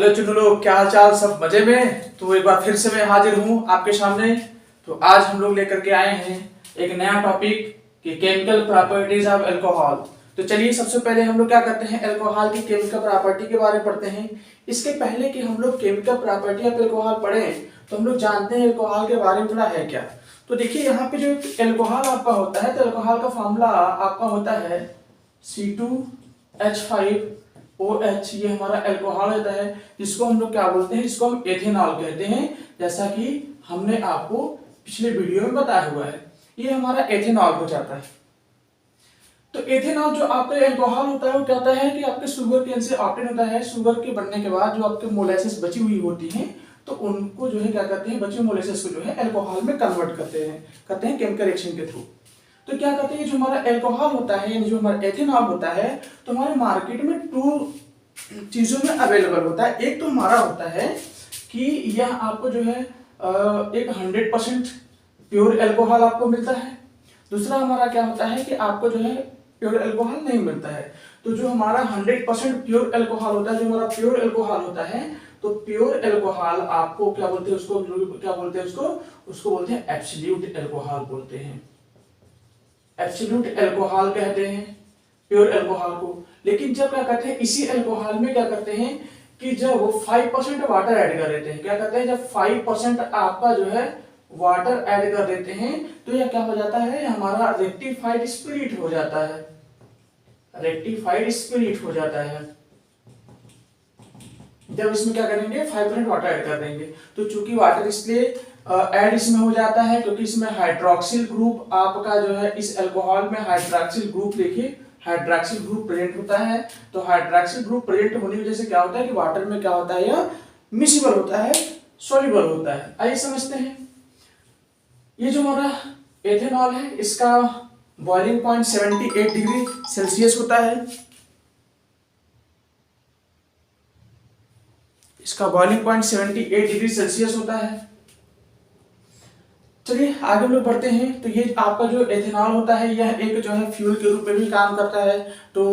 Hello चुनू लोग, क्या हाल चाल? सब मजे में? तो एक बार फिर से मैं हाजिर हूँ आपके सामने। तो आज हम लोग लेकर के आए हैं एक नया टॉपिक कि केमिकल प्रॉपर्टीज ऑफ अल्कोहल। तो चलिए सबसे पहले हम लोग क्या करते हैं, अल्कोहल की केमिकल प्रॉपर्टी के बारे में पढ़ते हैं। इसके पहले कि हम लोग केमिकल प्रॉपर्टी ऑफ अल्कोहल पढ़ें तो हम लोग जानते हैं अल्कोहल के बारे में थोड़ा है क्या। तो देखिए यहाँ पे जो अल्कोहल आपका होता है, तो अल्कोहल का फॉर्मूला आपका होता है C2H5OH। ये हमारा अल्कोहल होता है जिसको हम लोग क्या बोलते हैं, जिसको हम एथेनॉल कहते हैं, जैसा कि हमने आपको पिछले वीडियो में बताया हुआ है। ये हमारा एथेनॉल हो जाता है। तो एथेनॉल जो आपका अल्कोहल होता है वो क्या होता है कि आपके शुगर केन से ऑप्टेन होता है। शुगर के बनने के बाद जो आपके मोलेसेस बची हुई होती हैं तो उनको जो है क्या करते हैं, बचे मोलेसेस को जो है अल्कोहल में कन्वर्ट करते हैं केमिकल रिएक्शन के थ्रू। तो क्या कहते हैं, जो हमारा अल्कोहल होता है यानी जो हमारा एथेनॉल होता है, तो हमारे मार्केट में टू चीजों में अवेलेबल होता है। एक तो हमारा होता है कि यह आपको जो है एक 100% प्योर अल्कोहल आपको मिलता है। दूसरा हमारा क्या होता है कि आपको जो है प्योर अल्कोहल नहीं मिलता है। तो जो हमारा 100% प्योर अल्कोहल होता है, जो हमारा प्योर अल्कोहल होता है, तो प्योर अल्कोहल आपको क्या बोलते हैं, उसको बोलते हैं एब्सोल्यूट अल्कोहल बोलते हैं। एब्सोल्यूट अल्कोहल कहते हैं प्योर अल्कोहल को। लेकिन जब क्या करते हैं, इसी अल्कोहल में क्या करते हैं कि जब वो 5% वाटर ऐड कर देते हैं, क्या करते हैं, जब 5% आपका जो है वाटर ऐड कर देते हैं तो यह क्या हो जाता है, हमारा रेक्टिफाइड स्पिरिट हो जाता है। रेक्टिफाइड स्पिरिट हो जाता है जब इसमें क्या करेंगे 5% वाटर ऐड कर देंगे। तो चूंकि वाटर इसलिए ऐड इसमें हो जाता है क्योंकि इसमें हाइड्रोक्सिल ग्रुप आपका जो है, इस अल्कोहल में हाइड्रोक्सिल ग्रुप, देखिए हाइड्रोक्सिल ग्रुप प्रेजेंट होता है। तो हाइड्रोक्सिल ग्रुप प्रेजेंट होने की वजह से क्या होता है कि वाटर में क्या होता है, यह मिसिबल होता है, सोल्यूबल होता है। आइए समझते हैं। ये जो हमारा एथेनॉल है इसका बॉइलिंग पॉइंट 78 डिग्री सेल्सियस होता है। इसका बॉइलिंग पॉइंट 78 डिग्री सेल्सियस होता है। चलिए आगे हम लोग बढ़ते हैं। तो ये आपका जो एथेनॉल होता है यह एक जो है फ्यूल के रूप में भी काम करता है। तो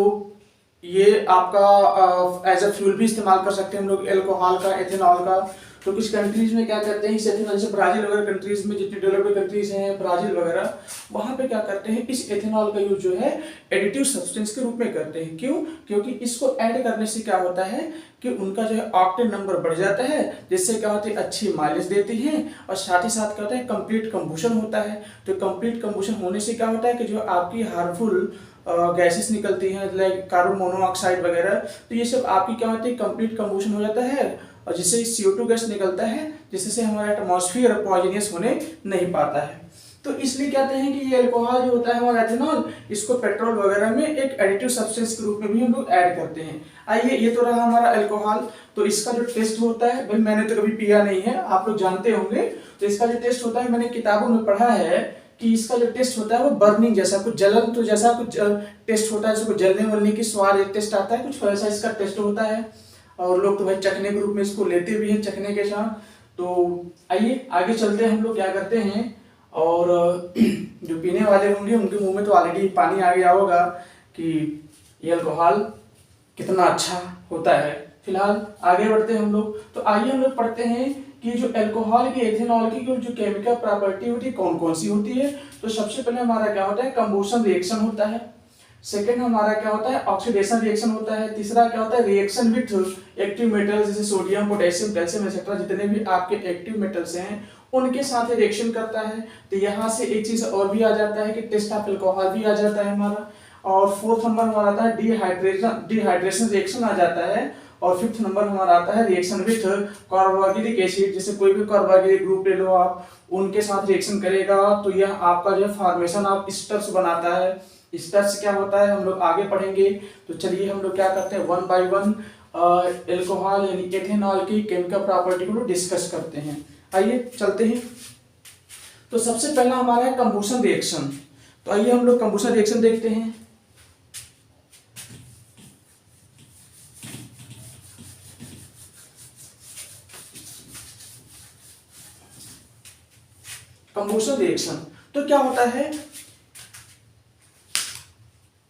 ये आपका एज अ फ्यूल भी इस्तेमाल कर सकते हैं हम लोग अल्कोहल का, एथेनॉल का। तो कुछ कंट्रीज में क्या करते हैं इस एथेनॉल, जैसे ब्राजील वगैरह कंट्रीज में, जितनी डेवलप्ड कंट्रीज हैं ब्राजील वगैरह, वहां पे क्या करते हैं, इस एथेनॉल का यूज जो है एडिटिव सब्सटेंस के रूप में करते हैं। क्यों? क्योंकि इसको ऐड करने से क्या होता है कि उनका जो है ऑक्टेन नंबर बढ़ जाता है, जिससे क्या होता है अच्छी माइलेज देती है, और साथ ही साथ क्या होता है कंप्लीट कंबुशन होता है। तो कंप्लीट कंबुशन होने से क्या होता है कि जो आपकी हार्मफुल गैसेस निकलती हैं लाइक कार्बन मोनोऑक्साइड वगैरह, तो ये सब आपकी क्या होती है कंप्लीट कंबुशन हो जाता है, और जिससे CO2 गैस निकलता है, जिससे हमारा एटमॉस्फेयर पॉइजनियस होने नहीं पाता है। तो इसलिए कहते हैं कि ये अल्कोहल जो होता है हमारा एथेनॉल, इसको पेट्रोल वगैरह में एक एडिटिव सब्सटेंस के रूप में भी हम लोग ऐड करते हैं। आइए, ये तो रहा हमारा अल्कोहल। तो इसका जो टेस्ट होता है, भाई मैंने तो कभी पिया नहीं है, आप लोग जानते होंगे। तो इसका जो टेस्ट होता है, मैंने किताबों में पढ़ा है कि इसका जो टेस्ट होता है वो बर्निंग जैसा, कुछ जलन तो जैसा कुछ टेस्ट होता है, जैसे कुछ जलने वलने की स्वाद टेस्ट आता है, कुछ वैसा इसका टेस्ट होता है। और लोग तो भाई चखने के रूप में इसको लेते भी हैं, चखने के साथ। तो आइए आगे चलते हैं, हम लोग क्या करते हैं। और जो पीने वाले होंगे उनके मुंह में तो ऑलरेडी पानी आ गया होगा कि ये अल्कोहल कितना अच्छा होता है। फिलहाल आगे बढ़ते हैं हम लोग। तो आइए हम लोग पढ़ते हैं कि जो अल्कोहल की, एथेनॉल की जो केमिकल प्रॉपर्टी होती है कौन कौन सी होती है। तो सबसे पहले हमारा क्या होता है, कंबुशन रिएक्शन होता है। सेकेंड हमारा क्या होता है, ऑक्सीडेशन रिएक्शन होता है। तीसरा क्या होता है, रिएक्शन विथ एक्टिव मेटल्स, जैसे सोडियम, पोटेशियम, कैल्शियम एक्सेट्रा, जितने भी आपके एक्टिव मेटल्स हैं उनके साथ रिएक्शन करता है। तो यहाँ से एक चीज और भी आ जाता है कि टेस्ट ऑफ अल्कोहल भी आ जाता है हमारा। और फोर्थ नंबर हमारा आता है डिहाइड्रेशन रिएक्शन आ जाता है। और फिफ्थ नंबर हमारा आता है रिएक्शन विथ कार्बोक्सिलिक एसिड, जैसे कोई भी कार्बोक्सिलिक ग्रुप ले लो आप, उनके साथ रिएक्शन करेगा तो यह आपका जो है फॉर्मेशन ऑफ स्टर्स बनाता है। स्टर्स क्या होता है हम लोग आगे पढ़ेंगे। तो चलिए हम लोग क्या करते हैं, वन बाय वन अल्कोहल यानी एथेनॉल की केमिकल प्रॉपर्टी को डिस्कस करते हैं। आइए चलते हैं। तो सबसे पहला हमारा है कंबुशन रिएक्शन। तो आइए हम लोग कंबुशन रिएक्शन देखते हैं। कंबुशन रिएक्शन तो क्या होता है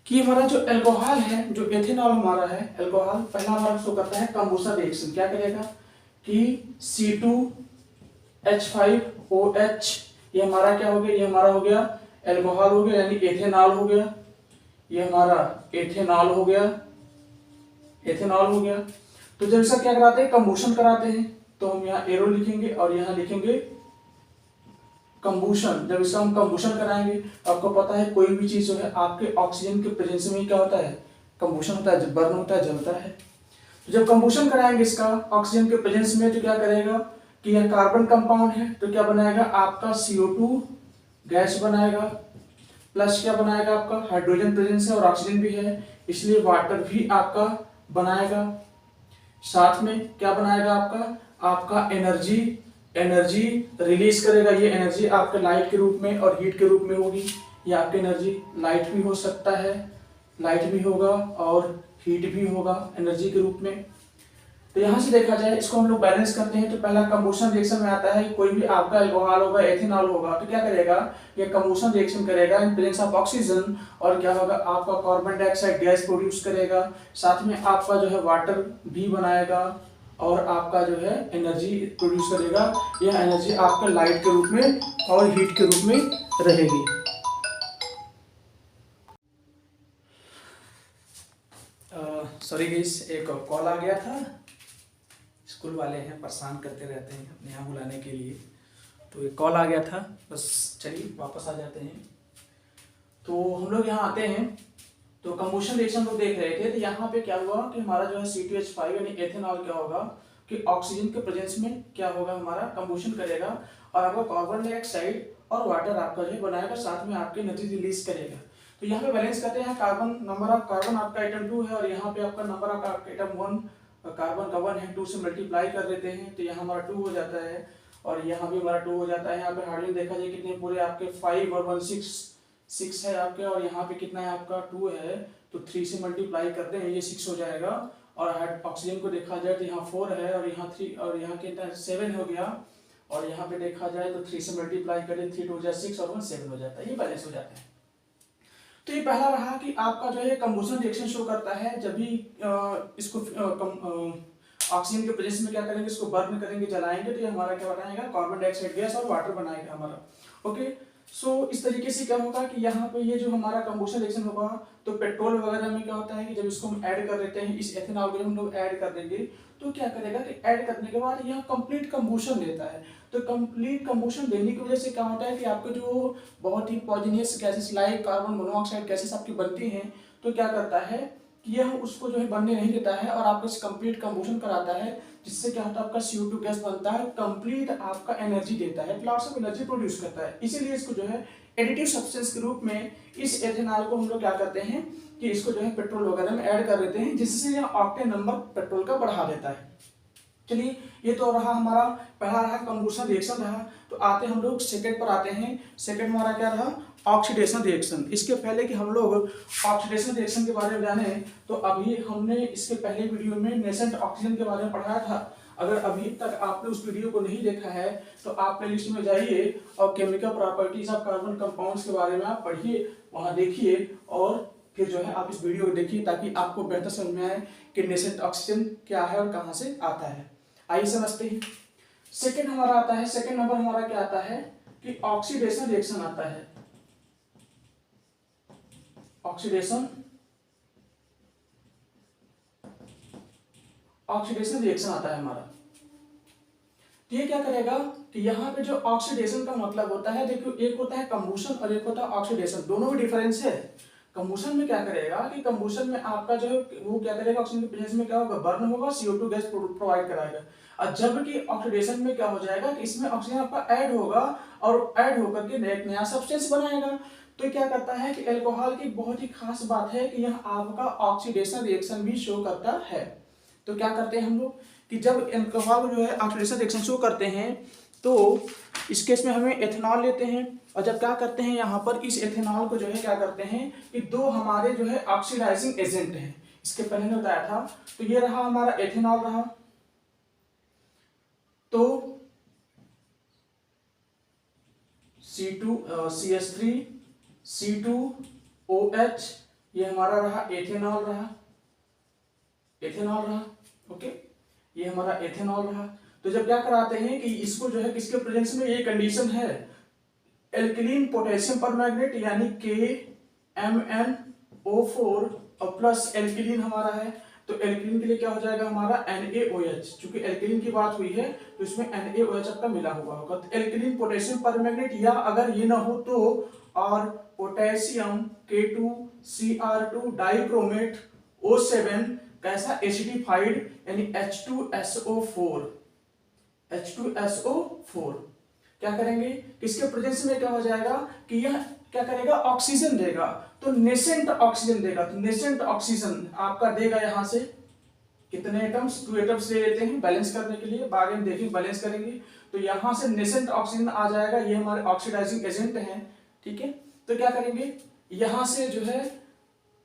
कि हमारा जो एल्कोहल है, जो एथेनॉल हमारा है, एल्कोहल पहला हमारा शो करता है कंबूशन रिएक्शन। क्या करेगा कि C2H5OH, ये हमारा क्या हो गया, ये हमारा हो गया एल्कोहल हो गया, यानी एथेनॉल हो गया, ये हमारा एथेनॉल हो गया, एथेनॉल हो गया। तो जब इसका क्या कराते हैं, कंबूशन कराते हैं, तो हम यहाँ एरो लिखेंगे और यहाँ लिखेंगे कंबूशन। जब इसका हम कंबूशन कराएंगे, आपको पता है कोई भी चीज जो है आपके ऑक्सीजन के प्रेजेंस में क्या होता है, कंबूशन होता है, बर्न होता है, जलता है। तो जब कंबूशन कराएंगे इसका ऑक्सीजन के प्रेजेंस में, तो क्या करेगा कि यह कार्बन कंपाउंड है, तो क्या बनाएगा आपका CO2 गैस बनाएगा, प्लस क्या बनाएगा आपका हाइड्रोजन प्रेजेंस है और ऑक्सीजन भी है, इसलिए वाटर भी आपका बनाएगा। साथ में क्या बनाएगा आपका एनर्जी, एनर्जी रिलीज करेगा। ये एनर्जी आपके लाइट के रूप में और हीट के रूप में होगी। ये आपकी एनर्जी लाइट भी हो सकता है, लाइट भी होगा और हीट भी होगा एनर्जी के रूप में। तो यहाँ से देखा जाए, इसको हम लोग बैलेंस करते हैं, तो पहला कंबूशन रिएक्शन में आता है, कोई भी आपका एल्कोहल होगा, एथेनॉल होगा, तो क्या करेगा, ये कंबूशन रिएक्शन करेगा इन प्रेजेंस ऑफ ऑक्सीजन, और क्या होगा आपका कार्बन डाइऑक्साइड गैस प्रोड्यूस करेगा, साथ में आपका जो है वाटर भी बनाएगा और आपका जो है एनर्जी प्रोड्यूस करेगा। यह एनर्जी आपका लाइट के रूप में और हीट के रूप में रहेगी। सॉरी गाइस, एक कॉल आ गया था, स्कूल वाले हैं, परेशान करते रहते हैं अपने यहाँ बुलाने के लिए, तो एक कॉल आ गया था, बस चलिए वापस आ जाते हैं। तो हम लोग यहाँ आते हैं, तो कंबूशन रिएक्शन को देख रहे थे, तो यहाँ पे क्या हुआ कि हमारा जो है C2H5 यानी एथेनॉल क्या होगा कि ऑक्सीजन के प्रेजेंस में क्या होगा, हमारा कंबूशन करेगा और आपका कार्बन डाइऑक्साइड और वाटर आपका जो है बनाएगा, साथ में आपके एनर्जी रिलीज करेगा। तो यहाँ पे बैलेंस करते हैं, कार्बन नंबर ऑफ कार्बन आपका आइटम 2 है और यहाँ पे आपका नंबर ऑफ आइटम 1, कार्बन का 1 है, 2 से मल्टीप्लाई कर देते हैं, तो यहाँ हमारा 2 हो जाता है और यहाँ भी हमारा 2 हो जाता है। यहाँ पे हाइड्रोजन देखा जाए कितने पूरे आपके 5 और 1 6 है आपके, और यहाँ पे कितना है आपका 2 है, तो 3 से मल्टीप्लाई करते हैं, ये 6 हो जाएगा। और ऑक्सीजन को देखा जाए तो यहाँ 4 है और यहाँ 3 और यहाँ कितना 7 हो गया, और यहाँ पे देखा जाए तो 3 से मल्टीप्लाई करें, 3 हो जाए 6 और 1 7 हो जाता है, ये बैलेंस हो जाता है। तो ये पहला रहा कि आपका जो है कंबूशन रिएक्शन शो करता है जब भी इसको ऑक्सीजन के प्रेजेंस में क्या करेंगे, इसको बर्न करेंगे, जलाएंगे, तो ये हमारा क्या बनाएगा, कार्बन डाइऑक्साइड गैस और वाटर बनाएगा हमारा। ओके, सो इस तरीके से क्या होगा कि यहाँ पे ये जो हमारा कंबूशन रिएक्शन होगा, तो पेट्रोल वगैरह में क्या होता है कि जब इसको हम ऐड कर देते हैं, इस एथेनॉल को हम लोग ऐड कर देंगे, तो क्या करेगा कि ऐड करने के बाद यह कंप्लीट कंबूशन देता है। तो कंप्लीट कंबूशन देने की वजह से क्या होता है कि आपके जो बहुत ही poisonous gases like carbon monoxide gases आपकी बनती हैं, तो क्या करता है कि यह उसको जो है बनने नहीं देता है और आपको कंप्लीट कंबूशन कराता है, जिससे क्या होता है आपका CO2 गैस बनता है, कंप्लीट आपका एनर्जी देता है, लॉट्स ऑफ एनर्जी प्रोड्यूस करता है। इसीलिए इसको जो है एडिटिव सब्सटेंस के रूप में इस एथेनॉल को हम लोग क्या करते हैं कि इसको जो है पेट्रोल वगैरह में ऐड कर देते हैं, जिससे यह ऑक्टेन नंबर पेट्रोल का बढ़ा देता है। चलिए, ये तो रहा हमारा पहला रहा कंबूशन रिएक्शन रहा। तो आते हम लोग सेकंड पर आते हैं। सेकंड हमारा क्या रहा, ऑक्सीडेशन रिएक्शन। इसके पहले कि हम लोग ऑक्सीडेशन रिएक्शन के बारे में जाने, तो अभी हमने इसके पहले वीडियो में नेसेंट ऑक्सीजन के बारे में पढ़ाया था। अगर अभी तक आपने उस वीडियो को नहीं देखा है तो आप प्लेलिस्ट में जाइए और chemical properties of carbon compounds के बारे में आप पढ़िए, वहां देखिए और फिर जो है आप इस वीडियो को देखिए, ताकि आपको बेहतर समझ में आए कि नेसेंट ऑक्सीजन क्या है और कहां से आता है। आइए समझते हैं। सेकंड हमारा आता है, सेकंड नंबर हमारा क्या आता है कि ऑक्सीडेशन रिएक्शन आता है। ऑक्सीडेशन रिएक्शन आता है हमारा। ये क्या करेगा कि यहाँ पे जो ऑक्सीडेशन का मतलब होता है, देखो एक होता है कंबूशन और एक होता है ऑक्सीडेशन, दोनों में डिफरेंस है। कंबूशन में क्या करेगा कि कंबूशन में आपका जो वो क्या करेगा, ऑक्सीजन के प्रेजेंस में क्या होगा, बर्न होगा, CO2 गैस प्रोवाइड कराएगा। और जबकि ऑक्सीडेशन में क्या हो जाएगा कि इसमें ऑक्सीजन आपका ऐड होगा और ऐड होकर के एक नया सब्सटेंस बनाएगा। तो क्या करता है कि अल्कोहल की बहुत ही खास बात है कि यह आपका ऑक्सीडेशन रिएक्शन भी शो करता है। तो क्या करते हैं हम लोग कि जब अल्कोहल जो है ऑक्सीडेशन रिएक्शन शो करते हैं, तो इस केस में हमें एथेनॉल लेते हैं और जब क्या करते हैं यहाँ पर इस एथेनॉल को जो है क्या करते हैं कि दो हमारे जो है ऑक्सीडाइजिंग एजेंट हैं, इसके पहले ने बताया था। तो ये रहा हमारा एथेनॉल रहा, तो C2CH3 C2OH ये हमारा रहा एथेनॉल रहा, एथेनॉल रहा, ओके, ये हमारा एथेनॉल रहा। तो जब क्या कराते हैं कि इसको जो है किसके प्रेजेंस में, ये कंडीशन है एल्कलीन पोटेशियम परमैंगनेट यानी KMnO4 और प्लस एल्कलीन हमारा है, तो एल्कलीन के लिए क्या हो जाएगा हमारा NaOH, चूंकि एल्कलीन की बात हुई है तो इसमें NaOH आपका मिला हुआ होगा। तो एल्कलीन पोटेशियम परमैंगनेट, या अगर ये ना हो तो और पोटेशियम K2Cr2 डाइक्रोमेट O7 कैसा एसिडिफाइड यानी H2SO4, H2SO4 क्या करेंगे, किसके प्रेजेंस में क्या हो जाएगा कि यह क्या करेगा, ऑक्सीजन देगा, तो नेसेंट ऑक्सीजन देगा। तो नेसेंट ऑक्सीजन आपका देगा यहां से कितने एटम्स, 2 एटम्स ले लेते हैं बैलेंस करने के लिए, बाद में देखेंगे बैलेंस करेंगे। तो यहां से नेसेंट ऑक्सीजन आ जाएगा, ये हमारे ऑक्सीडाइजिंग एजेंट हैं, ठीक है। तो क्या करेंगे, यहां से जो है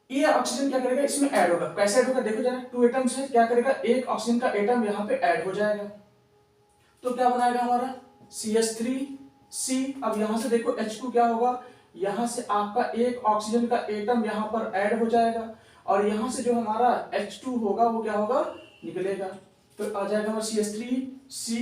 ये ऑक्सीजन क्या करेगा, इसमें ऐड होगा। कैसे ऐड होगा देखो जरा, 2 एटम्स है, क्या करेगा, एक ऑक्सीजन का एटम यहां पे ऐड हो जाएगा, तो क्या बनाएगा हमारा CH3C। अब यहां से देखो H2 क्या होगा, यहां से आपका एक ऑक्सीजन का एटम यहां पर ऐड हो जाएगा, और यहां से जो हमारा H2 होगा वो क्या होगा, निकलेगा, तो आ जाएगा हमारा CH3C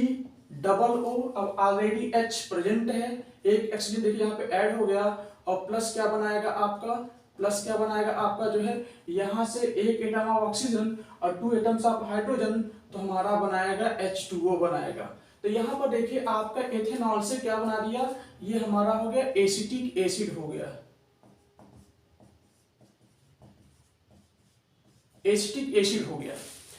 डबल O। अब ऑलरेडी H प्रेजेंट है, एक ऑक्सीजन देखिए यहां पे ऐड हो गया, और प्लस क्या बनाएगा आपका, प्लस क्या बनाएगा आपका जो है यहां से एक एटम ऑफ ऑक्सीजन और 2 एटम्स ऑफ हाइड्रोजन, तो हमारा बनाएगा H2O बनाएगा। तो यहां पर देखिए आपका एथेनॉल से क्या बना दिया, ये हमारा हो गया एसिटिक एसिड हो गया, एसिटिक एसिड हो गया।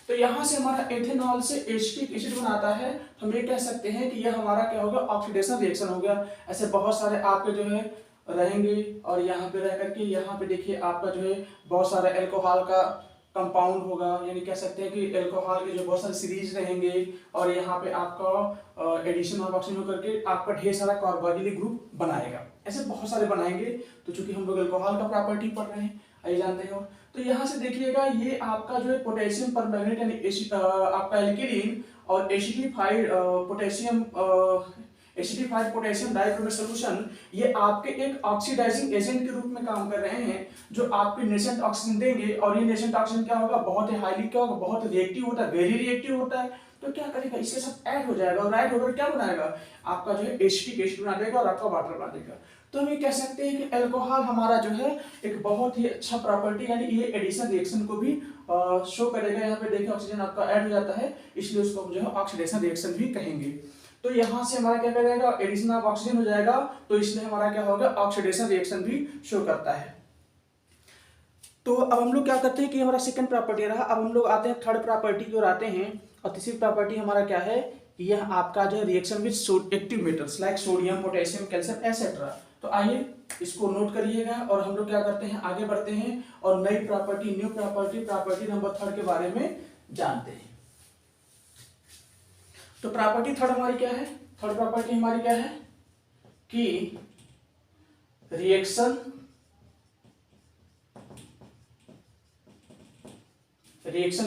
तो यहां से हमारा एथेनॉल से एसिटिक एसिड बनाता है, हम ये कह सकते हैं कि यह हमारा क्या होगा, ऑक्सीडेशन रिएक्शन हो गया। ऐसे बहुत सारे आपके जो है रहेंगे, और यहाँ पे रह करके यहाँ पे देखिए आपका जो है बहुत सारा अल्कोहल का कंपाउंड होगा, यानी कह सकते हैं कि अल्कोहल के जो बहुत सारे सीरीज रहेंगे, और यहाँ पे आपका एडिशन ऑफ ऑक्सीजन होकर के आपका ढेर सारा कार्बोक्सिलिक ग्रुप बनाएगा, ऐसे बहुत सारे बनाएंगे। तो चूंकि हम लोग अल्कोहल का प्रॉपर्टी पढ़ रहे हैं, आइए जानते हो। तो यहाँ से देखिएगा ये आपका जो है पोटेशियम परमैंगनेट यानी आपका एल्किलीन और एसिडिफाइड पोटेशियम डाइक्रोमेट सॉल्यूशन, ये आपके एक ऑक्सीडाइजिंग एजेंट के रूप में काम कर रहे हैं, जो आपके नेसेंट ऑक्सीजन देंगे, और ये नेसेंट ऑक्सीजन क्या होगा, बहुत ही हाईली क्या होगा, बहुत रिएक्टिव होता है, वेरी रिएक्टिव होता है। तो क्या करेगा, इसके साथ ऐड हो जाएगा, और ऐड होकर क्या बनाएगा आपका जो है एसिटिक एसिड बना देगा, और आपका वाटर बना देगा। तो हम ये कह सकते हैं कि अल्कोहल हमारा जो है एक बहुत ही अच्छा प्रॉपर्टी, यानी ये एडिशन रिएक्शन को भी शो करेगा। यहाँ पे देखिए ऑक्सीजन आपका ऐड हो जाता है, इसलिए उसको हम जो है ऑक्सीडेशन रिएक्शन भी कहेंगे। तो यहां से हमारा क्या करेगा, एडिशन ऑफ ऑक्सीजन हो जाएगा, तो इसलिए हमारा क्या होगा, ऑक्सीडेशन रिएक्शन भी शो करता है। तो अब हम लोग क्या करते हैं कि हमारा सेकंड प्रॉपर्टी रहा, अब हम लोग आते हैं थर्ड प्रॉपर्टी की ओर आते हैं, और तीसरी प्रॉपर्टी हमारा क्या है, यह आपका जो है reaction with active metals like sodium, potassium, calcium etcetera. तो आइए इसको नोट करिएगा, और हम लोग क्या करते हैं, आगे बढ़ते हैं और नई property, new property, property number 3 के बारे में जानते हैं। तो प्रॉपर्टी थर्ड हमारी क्या है, थर्ड प्रॉपर्टी हमारी क्या है कि reaction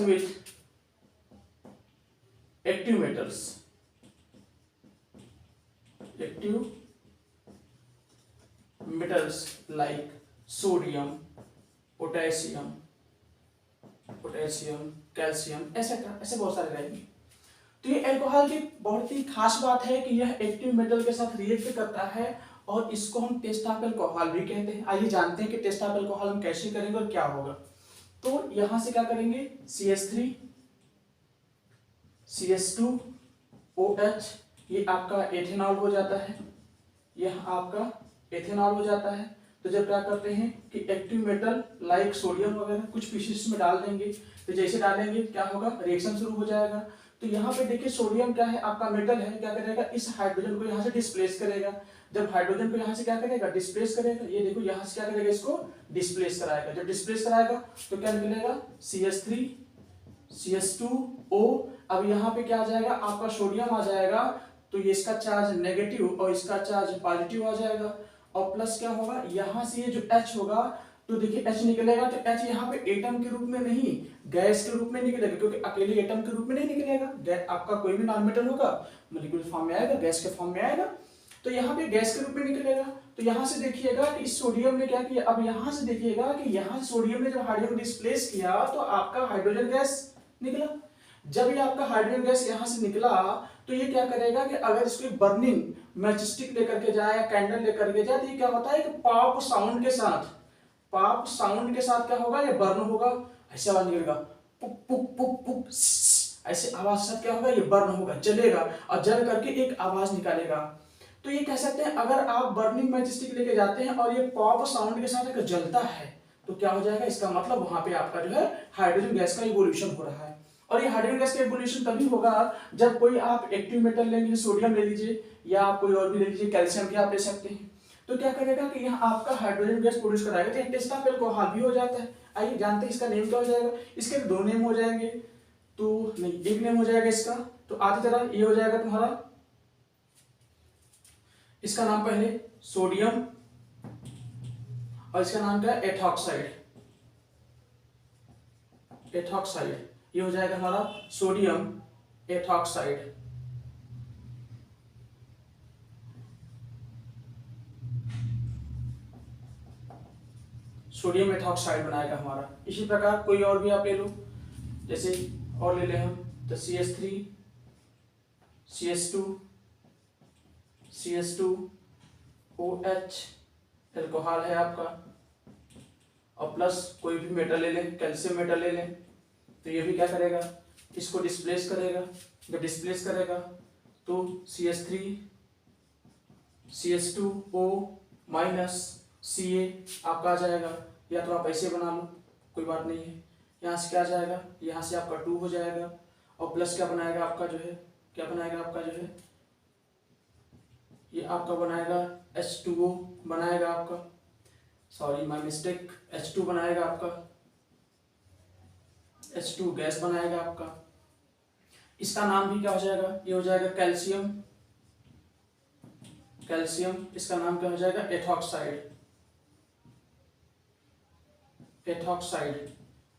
with active metals, like sodium, potassium, calcium etcetera, ऐसे बहुत सारे रहेंगे। तो ये अल्कोहल की बहुत ही खास बात है कि यह एक्टिव मेटल के साथ रिएक्ट करता है, और इसको हम टेस्ट ऑफ अल्कोहल भी कहते हैं। आइए जानते हैं कि टेस्ट ऑफ अल्कोहल हम कैसे करेंगे और क्या होगा। तो यहां से क्या करेंगे, CH3 CH2OH, ये आपका एथेनॉल हो जाता है, यह आपका एथेनॉल हो जाता है। तो जब क्या करते हैं कि एक्टिव मेटल लाइक सोडियम वगैरह कुछ पीसेस में डाल देंगे, तो जैसे डालेंगे क्या होगा, रिएक्शन शुरू हो जाएगा। तो यहाँ पे देखिए सोडियम क्या है, आपका मेटल है, क्या करेगा, इस हाइड्रोजन को यहाँ से डिस्प्लेस करेगा। जब हाइड्रोजन को यहाँ से क्या करेगा, डिस्प्लेस करेगा, ये देखो यहाँ से क्या करेगा, इसको डिस्प्लेस कराएगा। जब डिस्प्लेस कराएगा तो क्या निकलेगा, CH3 CH2O। अब यहाँ पे क्या आ जाएगा, आपका सोडियम आ जाएगा, तो ये इसका चार्ज नेगेटिव और इसका चार्ज पॉजिटिव आ जाएगा, और प्लस क्या होगा, यहां से ये जो H होगा, तो देखिए H निकलेगा, तो H यहाँ पे एटम के रूप में नहीं, गैस के रूप में निकलेगा, क्योंकि अकेले एटम के रूप में नहीं निकलेगा, आपका कोई भी नॉन मेटल होगा मॉलिक्यूल फॉर्म में आएगा, गैस के फॉर्म में आएगा। तो यहाँ पे गैस के रूप में निकलेगा। तो यहाँ से देखिएगा कि इस सोडियम ने क्या किया, अब यहाँ से देखिएगा कि यहाँ से सोडियम ने जब हाइड्रोजन डिस्प्लेस किया तो आपका हाइड्रोजन गैस निकला। जब ये आपका हाइड्रोजन गैस यहाँ से निकला तो ये क्या करेगा कि अगर इसको बर्निंग मैचस्टिक लेकर के जाए या कैंडल लेकर के जाए तो ये क्या होता है कि पॉप साउंड के साथ क्या होगा, ये बर्न होगा, ऐसे आवाज निकलेगा, पुक पुक पुक पुक, ऐसे आवाज से क्या होगा, ये बर्न होगा, जलेगा और जल करके एक आवाज निकालेगा। तो ये कह सकते हैं अगर आप बर्निंग मैचस्टिक लेके जाते हैं और ये पॉप साउंड के साथ अगर जलता है तो क्या हो जाएगा, इसका मतलब वहां पे आपका जो है हाइड्रोजन गैस का इवोल्यूशन हो रहा है। और ये हाइड्रोजन गैस का इवोल्यूशन तभी होगा जब कोई आप एक्टिव मेटल लेंगे, सोडियम ले लीजिए या आप कोई और भी ले लीजिए, कैल्शियम भी आप ले सकते हैं, तो क्या करेगा कि यहाँ आपका हाइड्रोजन गैस प्रोड्यूस कराएगा। तो टेस्ट ऑफ एल्कोहल भी हो जाता है। आइए जानते हैं इसका नेम क्या हो जाएगा। इसके दो नेम हो जाएंगे, तो नहीं एक नेम हो जाएगा इसका। तो आधी तरह ये हो जाएगा तुम्हारा, इसका नाम पहले सोडियम और इसका नाम क्या है, एथॉक्साइड। ये हो जाएगा हमारा सोडियम एथॉक्साइड। सोडियम एथॉक्साइड बनाएगा हमारा। इसी प्रकार कोई और भी आप ले लो, जैसे और ले लें हम तो CH3 CH2 OH एल्कोहल है आपका, और प्लस कोई भी मेटल ले लें, कैल्शियम मेटल ले लें, तो ये भी क्या करेगा, इसको डिस्प्लेस करेगा। जब डिस्प्लेस करेगा तो CH3 CH2O माइनस Ca आपका आ जाएगा, या तो आप ऐसे बना लो, कोई बात नहीं है। यहाँ से क्या आ जाएगा, यहाँ से आपका 2 हो जाएगा, और प्लस क्या बनाएगा आपका जो है, क्या बनाएगा आपका जो है, ये आपका बनाएगा H2O बनाएगा आपका, सॉरी माय मिस्टेक, H2 बनाएगा आपका, H2 गैस बनाएगा आपका। इसका नाम भी क्या हो जाएगा, ये हो जाएगा कैल्शियम। इसका नाम क्या हो जाएगा, एथॉक्साइड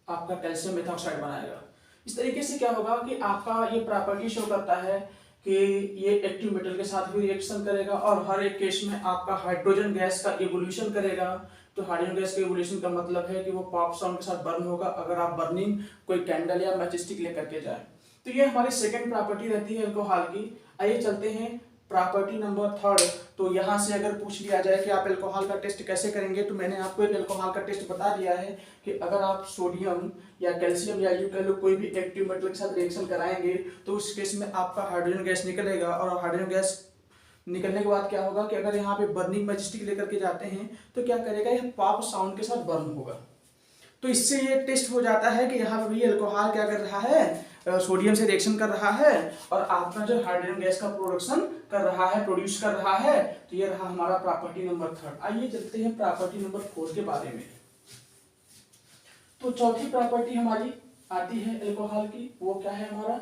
आपका कैल्शियम एथॉक्साइड बनाएगा। इस तरीके से क्या होगा कि आपका ये प्रॉपर्टी शो करता है कि ये एक्टिव मेटल के साथ भी रिएक्शन करेगा और हर एक केस में आपका हाइड्रोजन गैस का इवोल्यूशन करेगा। तो हाइड्रोजन गैस के इवोल्यूशन का मतलब है कि वो पॉप साउंड के साथ बर्न होगा अगर आप बर्निंग कोई कैंडल या मैचस्टिक लेकर के जाए। तो ये हमारी सेकंड प्रॉपर्टी रहती है अल्कोहल की। आइए चलते हैं प्रॉपर्टी नंबर थर्ड। तो यहाँ से अगर पूछ लिया जाए कि आप अल्कोहल का टेस्ट कैसे करेंगे, तो मैंने आपको एक अल्कोहल का टेस्ट बता दिया है कि अगर आप सोडियम या कैल्शियम या यू कह लो कोई भी एक्टिव मेटल के साथ रिएक्शन कराएंगे तो उस केस में आपका हाइड्रोजन गैस निकलेगा। और हाइड्रोजन गैस निकलने के बाद क्या होगा कि अगर यहाँ पे बर्निंग मैचस्टिक लेकर के जाते हैं तो क्या करेगा, यह पॉप साउंड के साथ बर्न होगा। तो इससे ये टेस्ट हो जाता है कि यहाँ पे भी अल्कोहल क्या कर रहा है, सोडियम से रिएक्शन कर रहा है और आपका जो हाइड्रोजन गैस का प्रोडक्शन कर रहा है, प्रोड्यूस कर रहा है। तो ये रहा हमारा प्रॉपर्टी नंबर थर्ड। आइए चलते हैं प्रॉपर्टी नंबर फोर के बारे में। तो चौथी प्रॉपर्टी हमारी आती है अल्कोहल की, वो क्या है हमारा,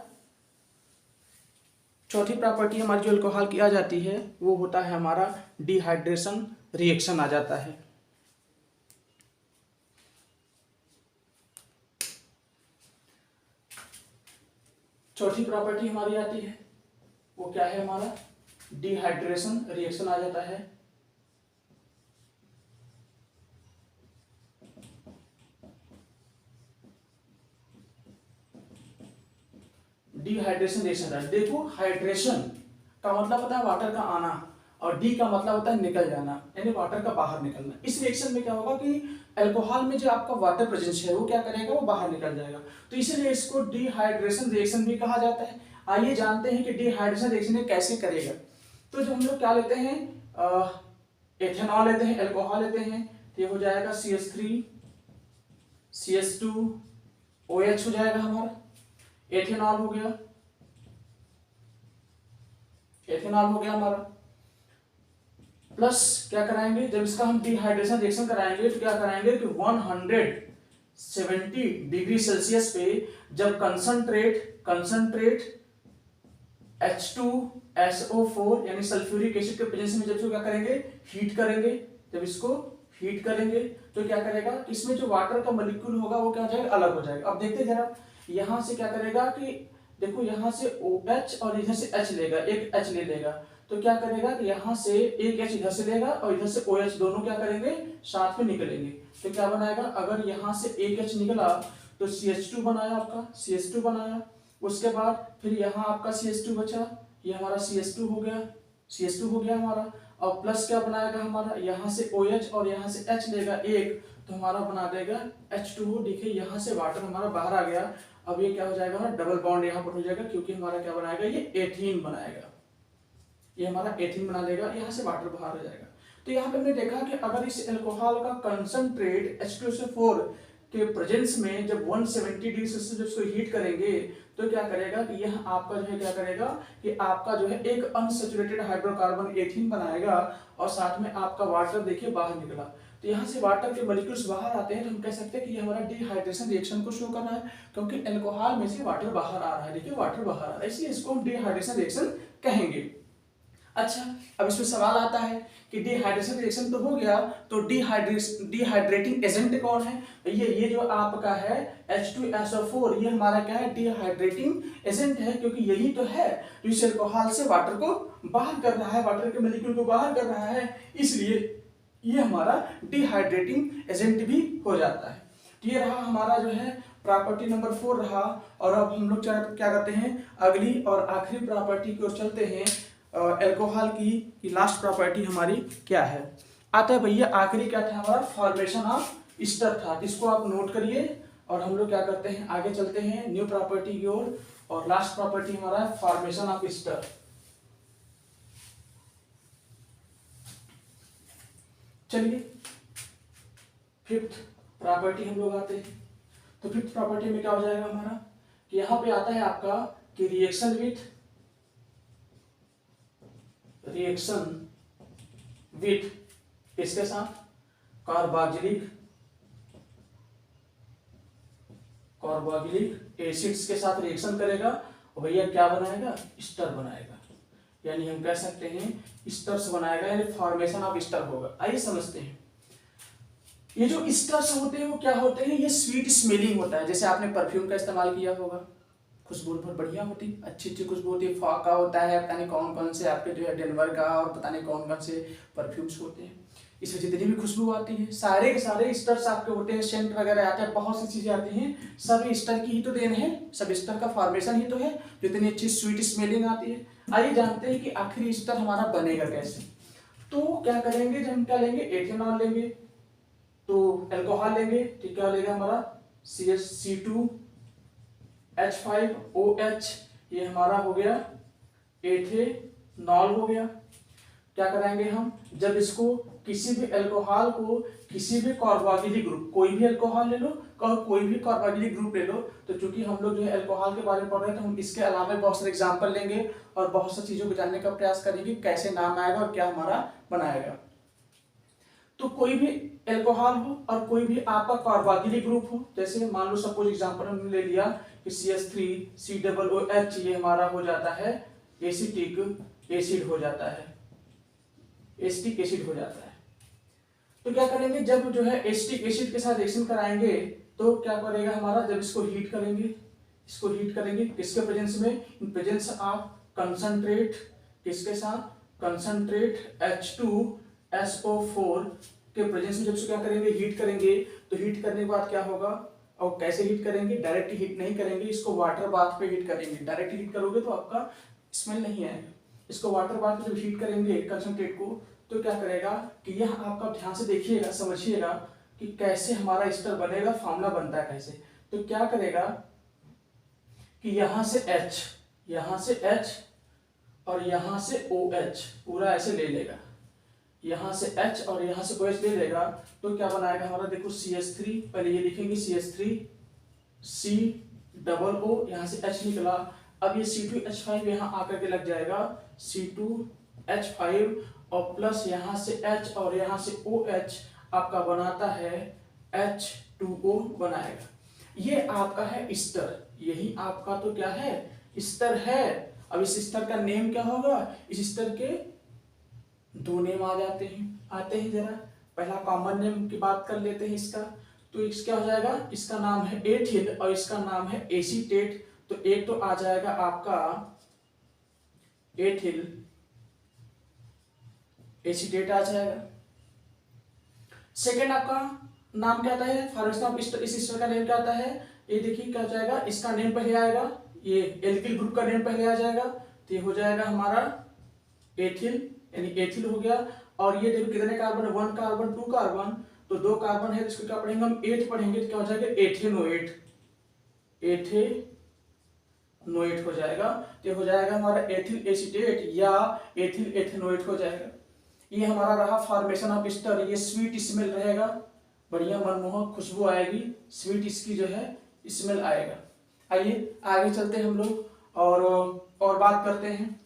चौथी प्रॉपर्टी हमारी जो अल्कोहल की आ जाती है वो होता है हमारा डिहाइड्रेशन रिएक्शन आ जाता है। चौथी प्रॉपर्टी हमारी आती है वो क्या है हमारा, डिहाइड्रेशन रिएक्शन आ जाता है। डिहाइड्रेशन रिएक्शन है। देखो हाइड्रेशन का मतलब होता है वाटर का आना और डी का मतलब होता है निकल जाना, यानी वाटर का बाहर निकलना। इस रिएक्शन में क्या होगा कि अल्कोहल में जो आपका वाटर प्रेजेंस है वो क्या करेगा, वो बाहर निकल जाएगा। तो इसीलिए इसको डिहाइड्रेशन रिएक्शन भी कहा जाता है। आइए जानते हैं कि डिहाइड्रेशन रिएक्शन कैसे करेगा। तो जो हम लोग क्या लेते हैं, एथेनॉल लेते हैं, अल्कोहल लेते हैं, तो ये हो जाएगा CH3 CH2 OH हो जाएगा हमारा, एथेनॉल हो गया, एथेनॉल हो गया हमारा। प्लस क्या कराएंगे, जब इसका हम डिहाइड्रेशन रिएक्शन कराएंगे तो क्या कराएंगे कि 170 डिग्री सेल्सियस पे जब कंसंट्रेट H2SO4 यानी सल्फ्यूरिक एसिड के प्रेजेंस में जब इसको क्या करेंगे, हीट करेंगे। जब इसको हीट करेंगे तो क्या करेगा, इसमें जो वाटर का मॉलिक्यूल होगा वो क्या हो जाएगा, अलग हो जाएगा। अब देखते जरा, यहां से क्या करेगा कि देखो यहाँ से OH और इधर से H लेगा, एक H ले लेगा, तो क्या करेगा कि यहाँ से एक H इधर से लेगा और इधर से OH, दोनों क्या करेंगे साथ में निकलेंगे। तो क्या बनाएगा, अगर यहाँ से एक H निकला तो CH2 बनाया, आपका CH2 बनाया। उसके बाद फिर यहाँ आपका CH2 बचा, ये हमारा CH2 हो गया, CH2 हो गया हमारा। और प्लस क्या बनाएगा हमारा, यहाँ से OH और यहाँ से H लेगा एक, तो हमारा बना देगा H2O। देखिए यहाँ से वाटर हमारा बाहर आ गया। अब ये क्या हो जाएगा, हमारा डबल बॉन्ड यहाँ पर हो जाएगा, क्योंकि हमारा क्या बनाएगा, ये एथीन बनाएगा, ये हमारा एथीन बना देगा, यहाँ से वाटर बाहर हो जाएगा। तो यहाँ पे हमने देखा कि अगर इस अल्कोहल का कंसंट्रेट H2SO4 के प्रेजेंस में जब 170 डिग्री सेल्सियस जब इसको हीट करेंगे तो क्या करेगा कि यह आपका जो है क्या करेगा कि आपका जो है एक अनसैचुरेटेड हाइड्रोकार्बन एथीन बनाएगा और साथ में आपका वाटर देखिए बाहर निकला। तो यहाँ से वाटर के मॉलिक्यूल्स बाहर आते हैं, तो हम कह सकते हैं कि ये हमारा डिहाइड्रेशन रिएक्शन को शो कर रहा है, क्योंकि अल्कोहल में से वाटर बाहर आ रहा है। देखिए वाटर बाहर आ रहा है, इसलिए इसको हम डिहाइड्रेशन रिएक्शन कहेंगे। अच्छा, अब इसमें सवाल आता है कि डिहाइड्रेशन रिएक्शन तो हो गया, तो डिहाइड्रेटिंग एजेंट कौन है? ये जो आपका है H2SO4, ये हमारा क्या है, डिहाइड्रेटिंग एजेंट है, क्योंकि यही तो है जो इस अल्कोहल से वाटर को बाहर कर रहा है, वाटर के मॉलिक्यूल को बाहर कर रहा है, इसलिए ये हमारा डिहाइड्रेटिंग एजेंट भी हो जाता है। तो ये रहा हमारा जो है प्रॉपर्टी नंबर 4 रहा। और अब हम लोग क्या करते हैं, अगली और आखिरी प्रॉपर्टी की ओर चलते हैं। अल्कोहल की लास्ट प्रॉपर्टी हमारी क्या है, आता है भैया आखिरी क्या था हमारा, फॉर्मेशन ऑफ ईस्टर था। इसको आप नोट करिए और हम लोग क्या करते हैं, आगे चलते हैं न्यू प्रॉपर्टी की ओर। और लास्ट प्रॉपर्टी हमारा है फॉर्मेशन ऑफ ईस्टर। चलिए फिफ्थ प्रॉपर्टी हम लोग आते हैं। तो फिफ्थ प्रॉपर्टी में क्या हो जाएगा हमारा कि यहाँ पे आता है आपका कि रिएक्शन विथ इसके साथ कार्बोक्सिलिक एसिड्स के साथ रिएक्शन करेगा और भैया क्या बनाएगा, ईस्टर बनाएगा। यानी हम कह सकते हैं ईस्टर्स बनाएगा, यानी फॉर्मेशन ऑफ ईस्टर होगा। आइए समझते हैं। ये जो ईस्टर्स होते हैं वो क्या होते हैं, ये स्वीट स्मेलिंग होता है। जैसे आपने परफ्यूम का इस्तेमाल किया होगा, खुशबू बहुत बढ़िया होती, अच्छी अच्छी खुशबू होती है, फॉग का होता है, पता नहीं कौन कौन से आपके जो है डेनवर का और पता नहीं कौन कौन से परफ्यूम्स होते हैं, इसमें जितनी भी खुशबू आती है सारे के सारे ईस्टर्स आपके होते हैं, सेंट वगैरह आते हैं, बहुत सी चीजें आती हैं, सब ईस्टर की ही तो देन है, सब ईस्टर का फॉर्मेशन ही तो है, जितनी अच्छी स्वीट स्मेलिंग आती है। आइए जानते हैं कि आखिरी ईस्टर हमारा बनेगा कैसे। तो क्या करेंगे, जब हम क्या लेंगे, एथेनॉल लेंगे, तो अल्कोहल लेंगे, तो क्या लेगा हमारा CH2H5OH, ये हमारा हो गया एथेनॉल हो गया। क्या कराएंगे हम, जब इसको किसी भी अल्कोहल को किसी भी कार्बोक्सिलिक ग्रुप, कोई भी अल्कोहल ले लो, कोई भी कार्बोक्सिलिक ग्रुप ले लो, तो चूंकि हम लोग जो है अल्कोहल के बारे में पढ़ रहे हैं तो हम इसके अलावा बहुत सारे एग्जांपल लेंगे और बहुत सी चीजों को जानने का प्रयास करेंगे, कैसे नाम आएगा और क्या हमारा बनाएगा। तो कोई भी अल्कोहल हो और कोई भी आपका कार्बोक्सिलिक ग्रुप हो, जैसे मान लो सपोज एग्जांपल हमने ले लिया कि CH3COOH, ये हमारा हो जाता है एसिटिक एसिड हो जाता है, एसिटिक एसिड हो जाता है। तो क्या करेंगे, जब जो है एसिटिक एसिड के साथ रिएक्शन कराएंगे तो क्या करेगा हमारा, जब इसको हीट करेंगे किसके प्रेजेंस में, इन प्रेजेंस ऑफ कंसंट्रेट, किसके साथ, कंसंट्रेट H2SO4 के प्रेजेंस में जब इसको क्या करेंगे, हीट करेंगे, तो हीट करने के बाद क्या होगा, और कैसे हीट करेंगे, डायरेक्ट हीट नहीं करेंगे, इसको वाटर बाथ पे हीट करेंगे। डायरेक्ट हीट करोगे तो आपका स्मेल नहीं आएगा, इसको वाटर बाथ में जब हीट करेंगे कंसंट्रेट को, तो क्या करेगा कि यह आपका ध्यान से देखिएगा, समझिएगा कि कैसे हमारा ईस्टर बनेगा, फार्मूला बनता है कैसे। तो क्या करेगा कि यहां से H और यहां से OH पूरा ऐसे ले लेगा, यहां से H और यहां से OH ले लेगा, तो क्या बनाएगा हमारा, देखो CH3, पहले ये लिखेंगे CH3COO, यहां से H निकला, अब ये C2H5 यहां आकर के लग जाएगा, C2H5 और प्लस यहां से H और यहां से OH आपका बनाता है H2O बनाएगा। ये आपका है ईस्टर, यही आपका तो क्या है, ईस्टर है। अब इस ईस्टर का नेम क्या होगा, इस ईस्टर के दो नेम आते हैं जरा, पहला कॉमन नेम की बात कर लेते हैं इसका। तो इस क्या हो जाएगा, इसका नाम है एथिल और इसका नाम है एसीटेट। तो एक तो आ जाएगा आपका एथिल एसीटेट आ जाएगा। सेकेंड आपका नाम क्या आता है, फॉर्मेशन ऑफ इस एस्टर का नेम क्या आता है, ये देखिए क्या हो जाएगा, इसका नेम पहले आएगा, ये एल्किल ग्रुप का नेम पहले आ जाएगा, तो ये हो जाएगा हमारा एथिल, यानी एथिल हो गया। और ये देखो कितने कार्बन, 1 कार्बन 2 कार्बन, तो 2 कार्बन है, इसको क्या पढ़ेंगे हम, 8 पढ़ेंगे, तो क्या हो जाएगा एथेनोएट, एथेनोएट हो जाएगा। तो हो जाएगा हमारा एथिल एसीटेट या एथिल एथेनोएट हो जाएगा। ये हमारा रहा फॉर्मेशन ऑफ एस्टर। ये स्वीट स्मेल रहेगा, बढ़िया मनमोहक खुशबू आएगी, स्वीट इसकी जो है स्मेल आएगा। आइए आगे चलते हैं हम लोग और बात करते हैं,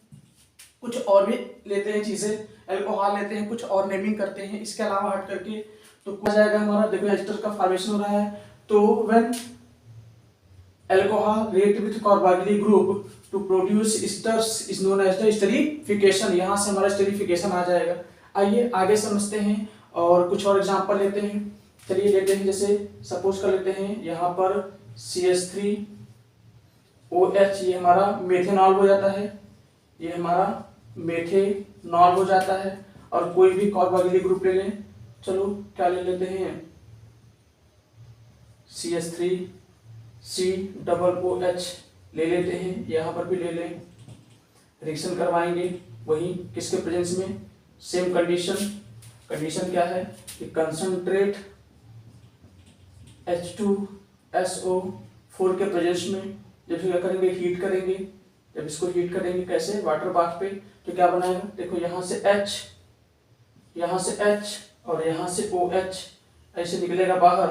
कुछ और भी लेते हैं चीजें, अल्कोहल लेते हैं, कुछ और नेमिंग करते हैं इसके अलावा हट करके। तो क्या जाएगा हमारा, देखो एस्टर का फॉर्मेशन हो रहा है, तो when alcohol react with carboxylic group to produce esters is known as the esterification, यहाँ से हमारा एस्टरिफिकेशन आ जाएगा। आइए आगे समझते हैं और कुछ और एग्जांपल लेते हैं। चलिए लेते हैं, जैसे सपोज कर लेते हैं यहाँ पर CH3OH, ये हमारा मेथेनॉल हो जाता है, ये हमारा मेथेनॉल हो जाता है। और कोई भी कार्बोक्सिलिक ग्रुप ले लें, चलो क्या ले लेते हैं, CH3COOH ले लेते हैं, यहाँ पर भी ले लें, रिएक्शन करवाएंगे वही किसके प्रेजेंस में, सेम कंडीशन क्या है कि कंसंट्रेट H2SO4 के प्रेजेंस में जब क्या करेंगे, हीट करेंगे, जब इसको हीट करेंगे कैसे, वाटर बाथ पे, तो क्या बनाएगा, देखो यहाँ से H, यहाँ से H और यहाँ से OH ऐसे निकलेगा बाहर,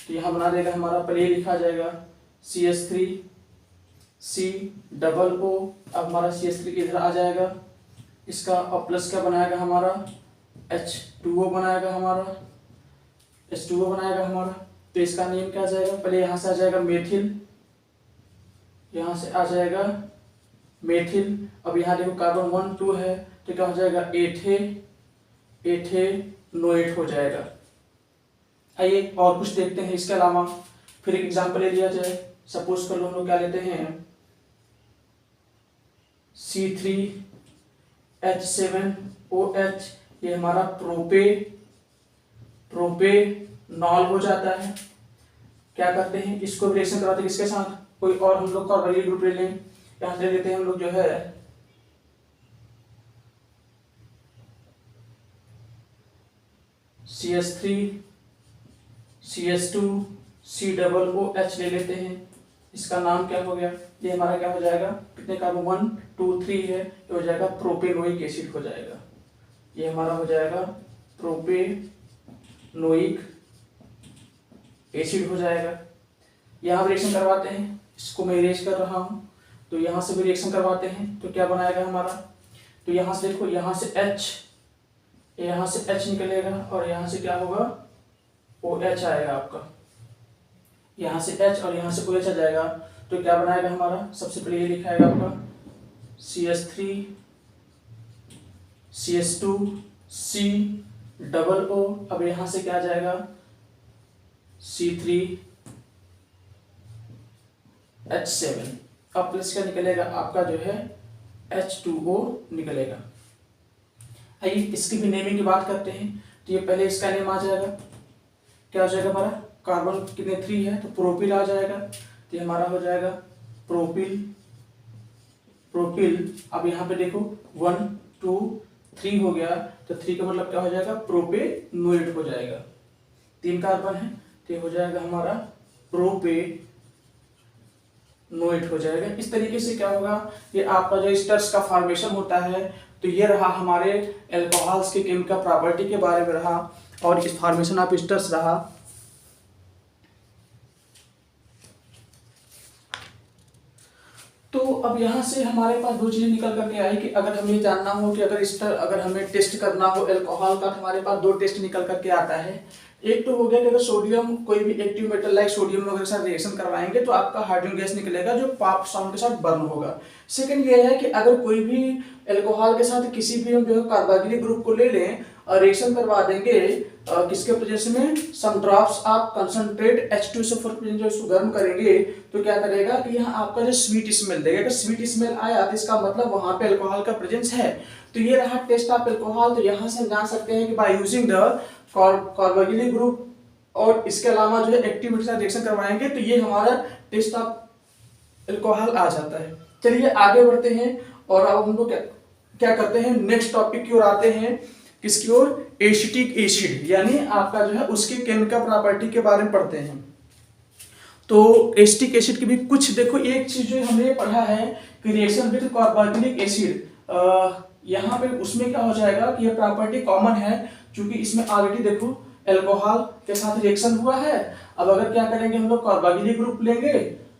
तो यहाँ बना देगा हमारा, पहले ये लिखा जाएगा CH3COO, अब हमारा CH3 इधर आ जाएगा, इसका और प्लस क्या बनाएगा हमारा, H2O बनाएगा हमारा, H2O बनाएगा हमारा। तो इसका नेम क्या आ जाएगा, पहले यहाँ से आ जाएगा मेथिल, यहाँ से आ जाएगा मेथिल, अब यहाँ देखो कार्बन 1 2 है, तो क्या हो जाएगा एथेनोएट हो जाएगा। आइए और कुछ देखते हैं इसके अलावा, फिर एक एग्जांपल ले लिया जाए। सपोज कर लो हम लोग क्या लेते हैं, C3H7OH, ये हमारा प्रोपेनॉल हो जाता है। क्या करते हैं, इसको रिएक्शन कराते हैं किसके साथ, कोई और हम लोग कार्बोक्सिलिक ग्रुप ले लें, यहाँ ले लेते हैं हम लोग जो है CH3CH2COOH ले लेते हैं, इसका नाम क्या हो गया, ये हमारा क्या हो जाएगा, कितने कार्बन 1 2 3 है, ये हो जाएगा प्रोपेनोइक एसिड हो जाएगा, ये हमारा हो जाएगा प्रोपेनोइक एसिड हो जाएगा। यहाँ रिएक्शन करवाते हैं, इसको मैं इरेज कर रहा हूँ, तो यहाँ से भी रिएक्शन करवाते हैं, तो क्या बनाएगा हमारा, तो यहाँ से देखो, यहाँ से H, यहाँ से H निकलेगा और यहाँ से क्या होगा, OH आएगा आपका, यहाँ से H और यहाँ से OH आ जाएगा, तो क्या बनाएगा हमारा, सबसे पहले ये लिखाएगा आपका CH3CH2COO, अब यहाँ से क्या आ जाएगा C3H7, अब प्लस क्या निकलेगा आपका जो है H2O निकलेगा। आइए इसकी भी नेमिंग की बात करते हैं, तो ये पहले इसका नेम आ जाएगा, क्या हो जाएगा हमारा, कार्बन कितने 3 है, तो प्रोपिल आ जाएगा, तो ये हमारा हो जाएगा प्रोपिल। अब यहाँ पे देखो 1 2 3 हो गया, तो 3 का मतलब क्या हो जाएगा, प्रोपेनोएट हो जाएगा, 3 कार्बन है, तो ये हो जाएगा हमारा प्रोपेनोएट हो जाएगा। इस तरीके से क्या होगा, ये आपका जो एस्टर्स का फॉर्मेशन होता है, तो ये रहा हमारे अल्कोहल्स के केमिकल प्रॉपर्टी के बारे में रहा, और इस फॉर्मेशन ऑफ एस्टर्स रहा। तो अब यहाँ से हमारे पास दो चीजें निकल करके आई कि अगर हमें जानना हो कि अगर हमें टेस्ट करना हो अल्कोहल का, तो हमारे पास 2 टेस्ट निकल करके आता है। एक तो हो गया कि अगर सोडियम, कोई भी एक्टिव मेटल लाइक सोडियम वगैरह के साथ रिएक्शन करवाएंगे तो आपका हाइड्रोजन गैस निकलेगा जो पॉप साउंड के साथ बर्न होगा। सेकंड ये है कि अगर कोई भी अल्कोहल के साथ किसी भी हम जो है कार्बोक्सिलिक ग्रुप को ले लें रिएक्शन करवा देंगे किसके प्रेजेंस में, some drops of concentrate H2SO4 presence, जो इसको गर्म करेंगे तो क्या करेगा कि यहाँ आपका जो स्वीट स्मेल देगा। अगर स्वीट स्मेल आया तो इसका मतलब वहां पे अल्कोहल का प्रेजेंस है। तो ये रहा टेस्ट ऑफ अल्कोहल। तो यहाँ से हम जान सकते हैं कि by using the carboxylic group और इसके अलावा जो है एक्टिविटी से रिएक्शन करवाएंगे तो ये हमारा टेस्ट ऑफ अल्कोहल आ जाता है। चलिए आगे बढ़ते हैं और अब हम लोग क्या करते हैं, नेक्स्ट टॉपिक की ओर आते हैं। किसकी ओर, एसिटिक एसिड, यानी आपका जो है उसके केमिकल प्रॉपर्टी के बारे में पढ़ते हैं। तो एसिटिक एसिड की भी कुछ देखो, एक चीज जो हमने पढ़ा है कि रिएक्शन विद कार्बोक्सिलिक एसिड, यहाँ पे उसमें क्या हो जाएगा कि ये प्रॉपर्टी कॉमन है, क्योंकि इसमें ऑलरेडी देखो अल्कोहल के साथ रिएक्शन हुआ है। अब अगर क्या करेंगे हम लोग कार्बोक्सिलिक ग्रुप लेंगे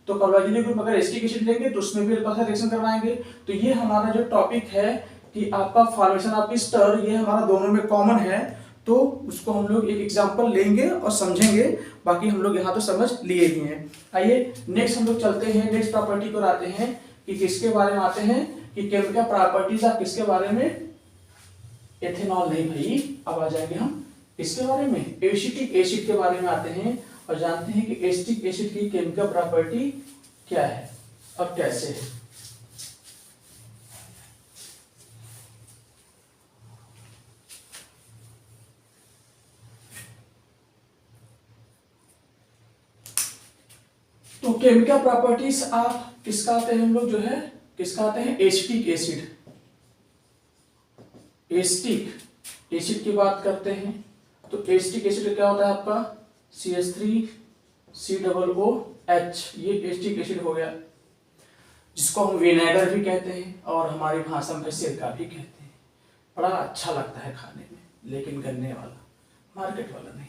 तो कार्बोक्सिलिक ग्रुप अगर एसिटिक एसिड लेंगे तो उसमें भी अल्कोहल रिएक्शन करवाएंगे। तो ये हमारा जो टॉपिक है कि आपका फॉर्मेशन ऑफ ईस्टर, ये हमारा दोनों में कॉमन है। तो उसको हम लोग एक एग्जांपल लेंगे और समझेंगे, बाकी हम लोग यहाँ तो समझ लिए ही हैं। आइए नेक्स्ट हम लोग चलते हैं, नेक्स्ट प्रॉपर्टी को आते हैं कि किसके बारे में आते हैं कि केमिकल प्रॉपर्टीज ऑफ किसके बारे में, एथेनॉल नहीं भाई, अब आ जाएंगे हम इसके बारे में, एसिटिक एसिड के बारे में आते हैं और जानते हैं कि एसिटिक एसिड की केमिकल प्रॉपर्टी क्या है और कैसे है। तो केमिकल प्रॉपर्टीज ऑफ किसका आते हैं हम लोग जो है, किसका आते हैं, एसिटिक एसिड। एसिटिक एसिड की बात करते हैं तो एसिटिक एसिड क्या होता है आपका, CH3COOH, ये एसिटिक एसिड हो गया, जिसको हम विनेगर भी कहते हैं और हमारी भाषा में सिरका भी कहते हैं। बड़ा अच्छा लगता है खाने में, लेकिन गन्ने वाला, मार्केट वाला नहीं।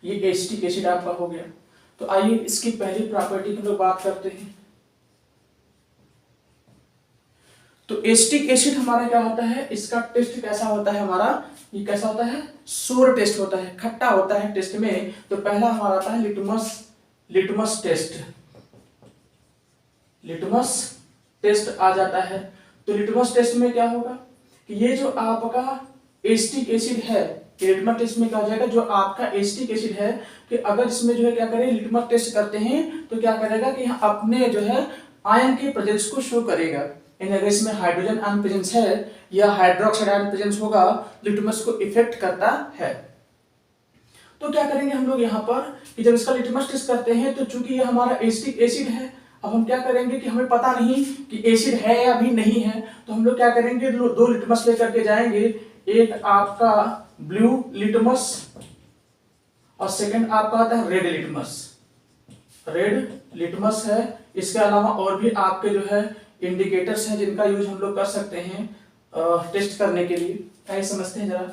ये एसिटिक एसिड आपका हो गया। तो आइए इसकी पहली प्रॉपर्टी की हम लोग बात करते हैं। तो एसिटिक एसिड हमारा क्या होता है, इसका टेस्ट कैसा होता है हमारा, ये कैसा होता है, सोर टेस्ट होता है, खट्टा होता है टेस्ट में। तो पहला हमारा आता है लिटमस टेस्ट, लिटमस टेस्ट आ जाता है। तो लिटमस टेस्ट में क्या होगा कि ये जो आपका एसिटिक एसिड है, लिटमस टेस्ट में क्या हो जाएगा, जो आपका एसिटिक एसिड है कि अगर इसमें जो है क्या करें, लिटमस टेस्ट करते हैं तो क्या करेगा कि अपने जो है आयन के प्रेजेंस को शो करेगा। अगर इसमें हाइड्रोजन आयन प्रेजेंस है या हाइड्रोक्साइड आयन प्रेजेंस होगा, लिटमस को इफेक्ट करता है। तो क्या करेंगे हम लोग यहाँ पर कि जब इसका लिटमस टेस्ट करते हैं तो चूंकि ये हमारा एसिटिक एसिड है, अब हम क्या करेंगे कि हमें पता नहीं कि एसिड है या भी नहीं है, तो हम लोग क्या करेंगे, दो लिटमस लेकर के जाएंगे। एक आपका ब्लू लिटमस और सेकंड आपका आता है रेड लिटमस। रेड लिटमस है, इसके अलावा और भी आपके जो है इंडिकेटर्स हैं जिनका यूज हम लोग कर सकते हैं टेस्ट करने के लिए। क्या समझते हैं जरा।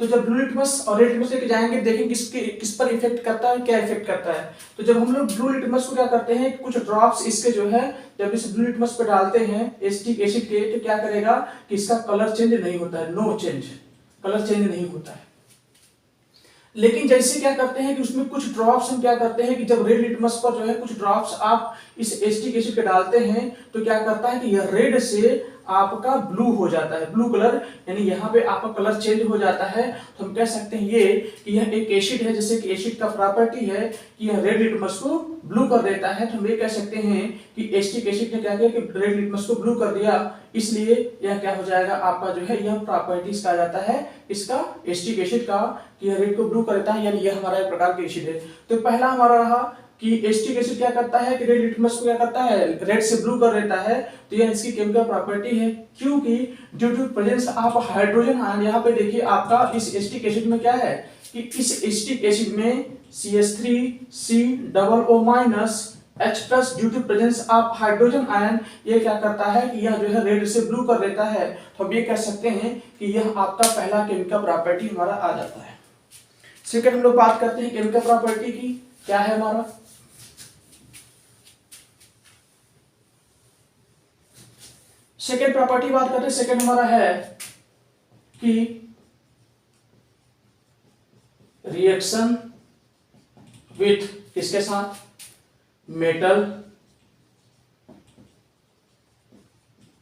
तो जब ब्लू लिटमस और रेड लिटमस लेके जाएंगे, देखें किस पर इफेक्ट करता है, क्या इफेक्ट करता है। तो जब हम लोग ब्लू लिटमस को क्या करते हैं, कुछ ड्रॉप्स इसके जो है जब इस ब्लू लिटमस पे डालते हैं एसिटिक एसिड के, तो क्या करेगा कि इसका कलर चेंज नहीं होता है, नो चेंज, कलर चेंज नहीं होता है। लेकिन जैसे क्या करते हैं कि उसमें कुछ ड्रॉप्स हम क्या करते हैं कि जब रेड लिटमस पर जो है कुछ ड्रॉप्स आप इस एसिटिक एसिड पे डालते हैं तो क्या करता है कि यह रेड से आपका ब्लू हो जाता है, ब्लू कलर, यानी यहाँ पे आपका कलर चेंज हो जाता है। तो हम कह सकते हैं ये कि यह एक एसिड है, जैसे कि एसिड का प्रॉपर्टी है कि यह रेड लिटमस को ब्लू कर देता है। तो हम ये कह सकते हैं कि एसिटिक एसिड ने क्या किया कि रेड लिटमस को ब्लू कर दिया, इसलिए यह क्या हो जाएगा आपका जो है, यह प्रॉपर्टीज कहा जाता है इसका एसिटिक एसिड का कि यह रेड को ब्लू कर देता है, यानी यह हमारा एक प्रकार का एसिड है। तो पहला हमारा रहा कि एसिटिक एसिड क्या करता है कि रेड लिटमस को क्या करता है, रेड से ब्लू कर देता है। तो यह इसकी केमिकल प्रॉपर्टी है, क्योंकि due to presence of hydrogen ion. यहाँ पे देखिए आपका इस एसिटिक एसिड में क्या है कि इस एसिटिक एसिड में CH3COO- due to presence of hydrogen ion, ये क्या करता है कि यह जो है रेड से ब्लू कर देता है। तो हम ये कह सकते हैं कि यह आपका पहला केमिकल प्रॉपर्टी हमारा आ जाता है। सेकंड हम लोग बात करते हैं केमिकल प्रॉपर्टी की, क्या है हमारा, सेकेंड प्रॉपर्टी बात करते हैं। सेकेंड हमारा है कि रिएक्शन विथ किसके साथ, मेटल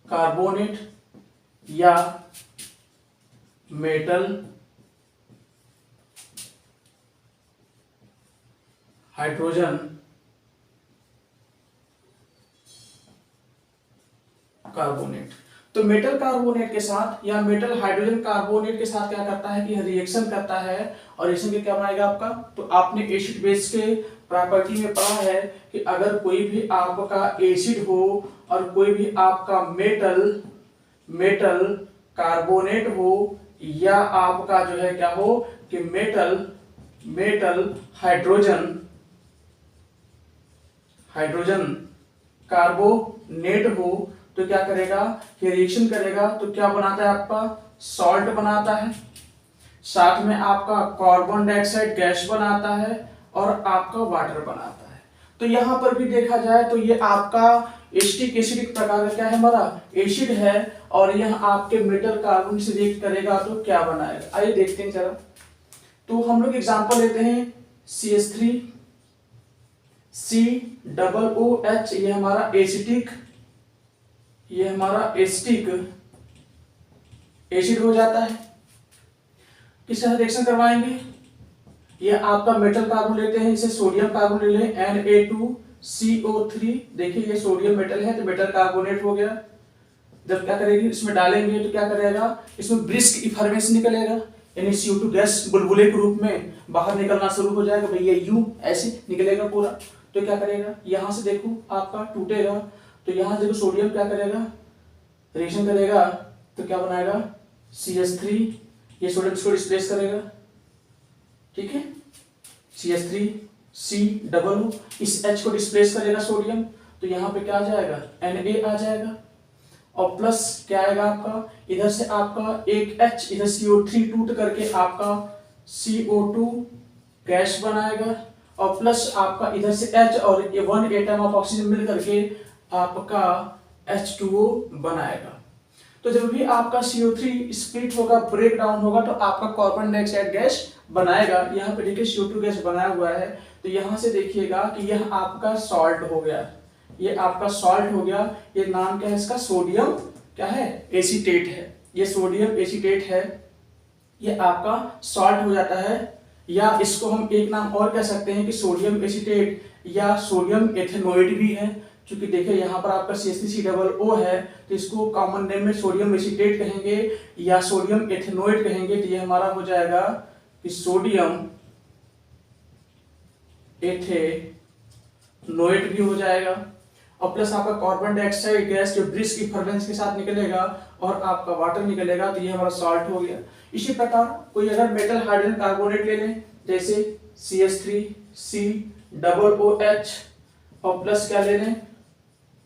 कार्बोनेट या मेटल हाइड्रोजन कार्बोनेट। तो मेटल कार्बोनेट के साथ या मेटल हाइड्रोजन कार्बोनेट के साथ क्या करता है कि रिएक्शन करता है और रिएक्शन के क्या बनाएगा आपका। तो आपने एसिड बेस के प्रॉपर्टी में पढ़ा है कि अगर कोई भी आपका एसिड हो और कोई भी आपका मेटल कार्बोनेट हो या आपका जो है क्या हो कि मेटल हाइड्रोजन कार्बोनेट हो, तो क्या करेगा कि रिएक्शन करेगा तो क्या बनाता है आपका सॉल्ट बनाता है, साथ में आपका कार्बन डाइऑक्साइड गैस बनाता है और आपका वाटर बनाता है। तो यहां पर भी देखा जाए तो ये आपका एसिटिक एसिडिक प्रकार का क्या है हमारा एसिड है और यह आपके मेटल कार्बन से रिएक्ट करेगा तो क्या बनाएगा। आइए देखते हैं जरा। तो हम लोग एग्जांपल लेते हैं CH3 COOH, ये हमारा एसिटिक एसिड हो जाता है। किस तरह रिएक्शन करवाएंगे, ये आपका मेटल कार्बन लेते हैं, इसे सोडियम कार्बन ले लें Na2CO3, देखिए ये सोडियम मेटल है तो मेटल कार्बोनेट हो गया। जब क्या करेगी इसमें डालेंगे तो क्या करेगा, इसमें ब्रिस्क इफर्मेशन निकलेगा, यानी CO2 गैस बुलबुले के रूप में बाहर निकलना शुरू हो जाएगा। भैया यूं ऐसे निकलेगा पूरा। तो क्या करेगा, यहां से देखो आपका टूटेगा, तो यहां से देखो सोडियम क्या करेगा रिएक्शन करेगा तो क्या बनाएगा CH3, ये सोडियम को डिस्प्लेस करेगा, ठीक है। CH3 COO, इस H को डिस्प्लेस करेगा सोडियम, तो यहाँ पे क्या आ जाएगा Na आ जाएगा और प्लस क्या आएगा आपका, इधर से आपका एक H, इधर CO3 टूट करके आपका CO2 गैस बनाएगा और प्लस आपका इधर से H और 1 एटम ऑफ ऑक्सीजन मिल करके आपका H2O बनाएगा। तो जब भी आपका CO3 स्प्लिट होगा, ब्रेक डाउन होगा, तो आपका कार्बन डाइऑक्साइड गैस बनाएगा। यहाँ पे देखिए CO2 गैस बनाया हुआ है, तो यहाँ से देखिएगा कि यह आपका सॉल्ट हो गया, ये आपका सॉल्ट हो गया। ये नाम क्या है इसका, सोडियम क्या है एसीटेट है, ये सोडियम एसीटेट है, ये आपका सॉल्ट हो जाता है। या इसको हम एक नाम और कह सकते हैं कि सोडियम एसीटेट या सोडियम एथेनोइड भी है, क्योंकि देखिए यहाँ पर आपका CH3COO है, तो इसको कॉमन नेम में सोडियम एसीटेट कहेंगे या सोडियम एथेनोइड कहेंगे। तो ये हमारा हो जाएगा कि सोडियम एथेनोइड भी हो जाएगा और प्लस आपका कार्बन डाइऑक्साइड गैस जो ब्रिस्क इफर्मेंस के साथ निकलेगा और आपका वाटर निकलेगा, तो ये हमारा सॉल्ट हो गया। इसी प्रकार कोई अगर मेटल हाइड्रोजन कार्बोनेट ले लें, जैसे CH3COOH और प्लस क्या ले लें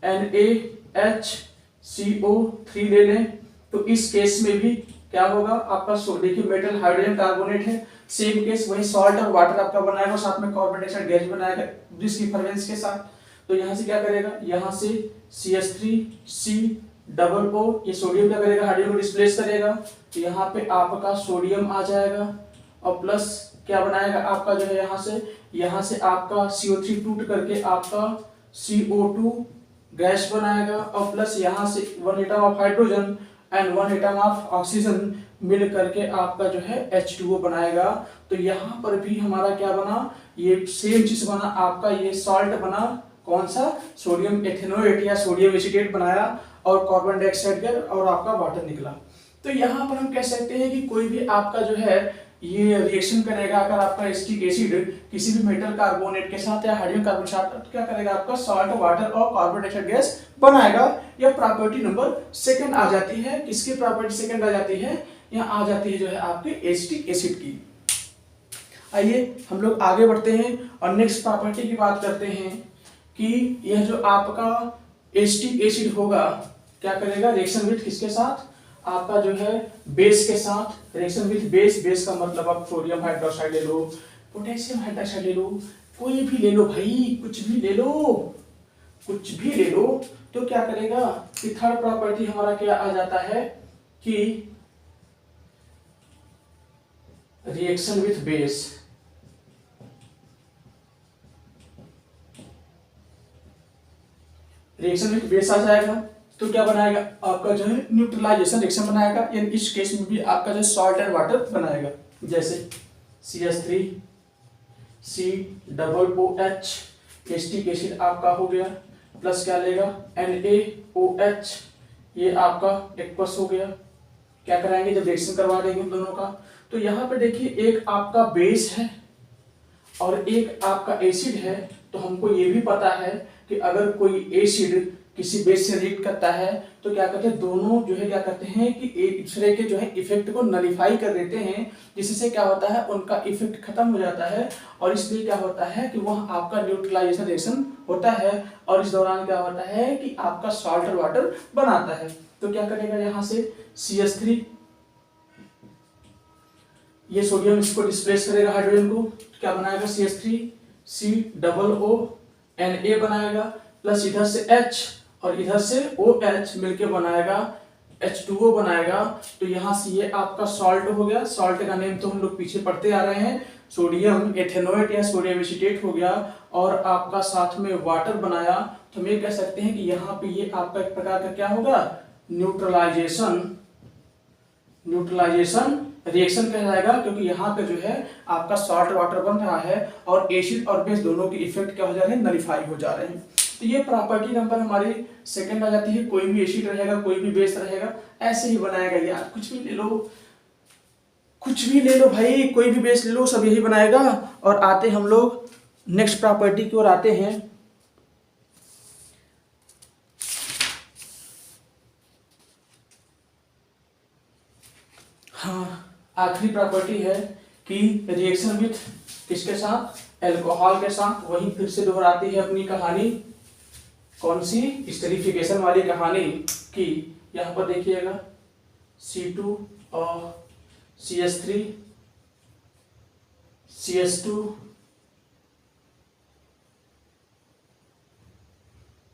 NaHCO3 ले लें, तो इस केस में भी क्या होगा आपका, देखिए मेटल हाइड्रोजन कार्बोनेट है, सेम केस वही सॉल्ट और वाटर आपका बनाएगा, साथ में कार्बन डाइऑक्साइड गैस बनाएगा ब्रिस्क इफर्मेंस के साथ। तो यहाँ से क्या करेगा, यहाँ से CH3COO, ये सोडियम क्या करेगा हाइड्रोजन को डिस्प्लेस करेगा, तो यहाँ पे आपका सोडियम आ जाएगा और प्लस क्या बनाएगा आपका जो है यहाँ से आपका CO3 टूट करके आपका CO2 गैस बनाएगा और प्लस यहाँ से 1 atom of hydrogen and 1 atom of oxygen मिल करके आपका जो है H2O बनाएगा। तो यहाँ पर भी हमारा क्या बना, ये सेम चीज बना आपका, ये सॉल्ट बना, कौन सा सोडियम एथेनोएट या सोडियम एसीटेट बनाया और कार्बन डाइऑक्साइड गैस और आपका वाटर निकला। तो यहाँ पर हम कह सकते हैं कि कोई भी आपका जो है ये रिएक्शन करेगा, अगर आपका एसिटिक एसिड किसी भी मेटल कार्बोनेट के साथ या हाइड्रोजन कार्बन के साथ, तो क्या करेगा आपका सॉल्ट, वाटर और कार्बन डाइऑक्साइड गैस बनाएगा। यह प्रॉपर्टी नंबर सेकंड आ जाती है। किसकी प्रॉपर्टी सेकंड आ जाती है, यहाँ आ जाती है जो है आपके एसिटिक एसिड की। आइए हम लोग आगे बढ़ते हैं और नेक्स्ट प्रॉपर्टी की बात करते हैं कि यह जो आपका एसिटिक एसिड होगा क्या करेगा, रिएक्शन विद किसके साथ, आपका जो है बेस के साथ। रिएक्शन विद बेस का मतलब आप सोडियम हाइड्रोक्साइड ले लो, पोटेशियम हाइड्रोक्साइड ले लो, कोई भी ले लो भाई, कुछ भी ले लो, तो क्या करेगा कि थर्ड प्रॉपर्टी हमारा क्या आ जाता है कि reaction with base, reaction with base आ जाएगा तो क्या बनाएगा आपका जो है न्यूट्रलाइजेशन रिएक्शन बनाएगा, यानी इस केस में भी आपका जो सॉल्ट एंड वाटर बनाएगा। जैसे CH3 COOH, एसिटिक एसिड आपका हो गया, प्लस क्या लेगा NaOH, ये आपका एक्वस हो गया। क्या कराएंगे जब रिएक्शन करवा देंगे दोनों का, तो यहाँ पे देखिए एक आपका बेस है और एक आपका एसिड है। तो हमको ये भी पता है कि अगर कोई एसिड किसी बेस से रिएक्ट करता है तो क्या करते हैं, दोनों जो है क्या करते हैं कि एक दूसरे के जो है इफेक्ट को नलिफाई कर देते हैं, जिससे क्या होता है उनका इफेक्ट खत्म हो जाता है और इसलिए क्या होता है कि वह आपका न्यूट्रलाइजेशन रिएक्शन होता है और इस दौरान क्या होता है कि आपका सॉल्ट और वाटर बनाता है। तो क्या करेगा यहाँ से CH3, ये सोडियम इसको डिस्प्लेस करेगा हाइड्रोजन को, क्या बनाएगा CH3 COO Na बनाएगा, प्लस इधर से H और इधर से OH मिलके बनाएगा H2O बनाएगा। तो यहाँ से ये आपका सॉल्ट हो गया, सॉल्ट का नेम तो हम लोग पीछे पढ़ते आ रहे हैं, सोडियम एथेनोएट या सोडियम एसीटेट हो गया और आपका साथ में वाटर बनाया। तो हम ये कह सकते हैं कि यहाँ पे ये आपका एक प्रकार का क्या होगा, न्यूट्रलाइजेशन रिएक्शन कहलाएगा, क्योंकि यहाँ पे जो है आपका सॉल्ट वाटर बन रहा है और एसिड और बेस दोनों के इफेक्ट क्या हो जा रहे हैं, नलिफाई हो जा रहे हैं। तो ये प्रॉपर्टी नंबर हमारी सेकंड आ जाती है। कोई भी एसिड रहेगा, कोई भी बेस रहेगा, ऐसे ही बनाएगा यार, कुछ भी ले लो, कुछ भी ले लो भाई, कोई भी बेस ले लो, सब यही बनाएगा। और आते हम लोग नेक्स्ट प्रॉपर्टी की ओर आते हैं। हाँ, आखिरी प्रॉपर्टी है कि रिएक्शन विथ किसके साथ, अल्कोहल के साथ। वही फिर से दोहराती है अपनी कहानी, कौन सी, स्टेरिफिकेशन वाली कहानी की। यहाँ पर देखिएगा C2 और CH3 CH2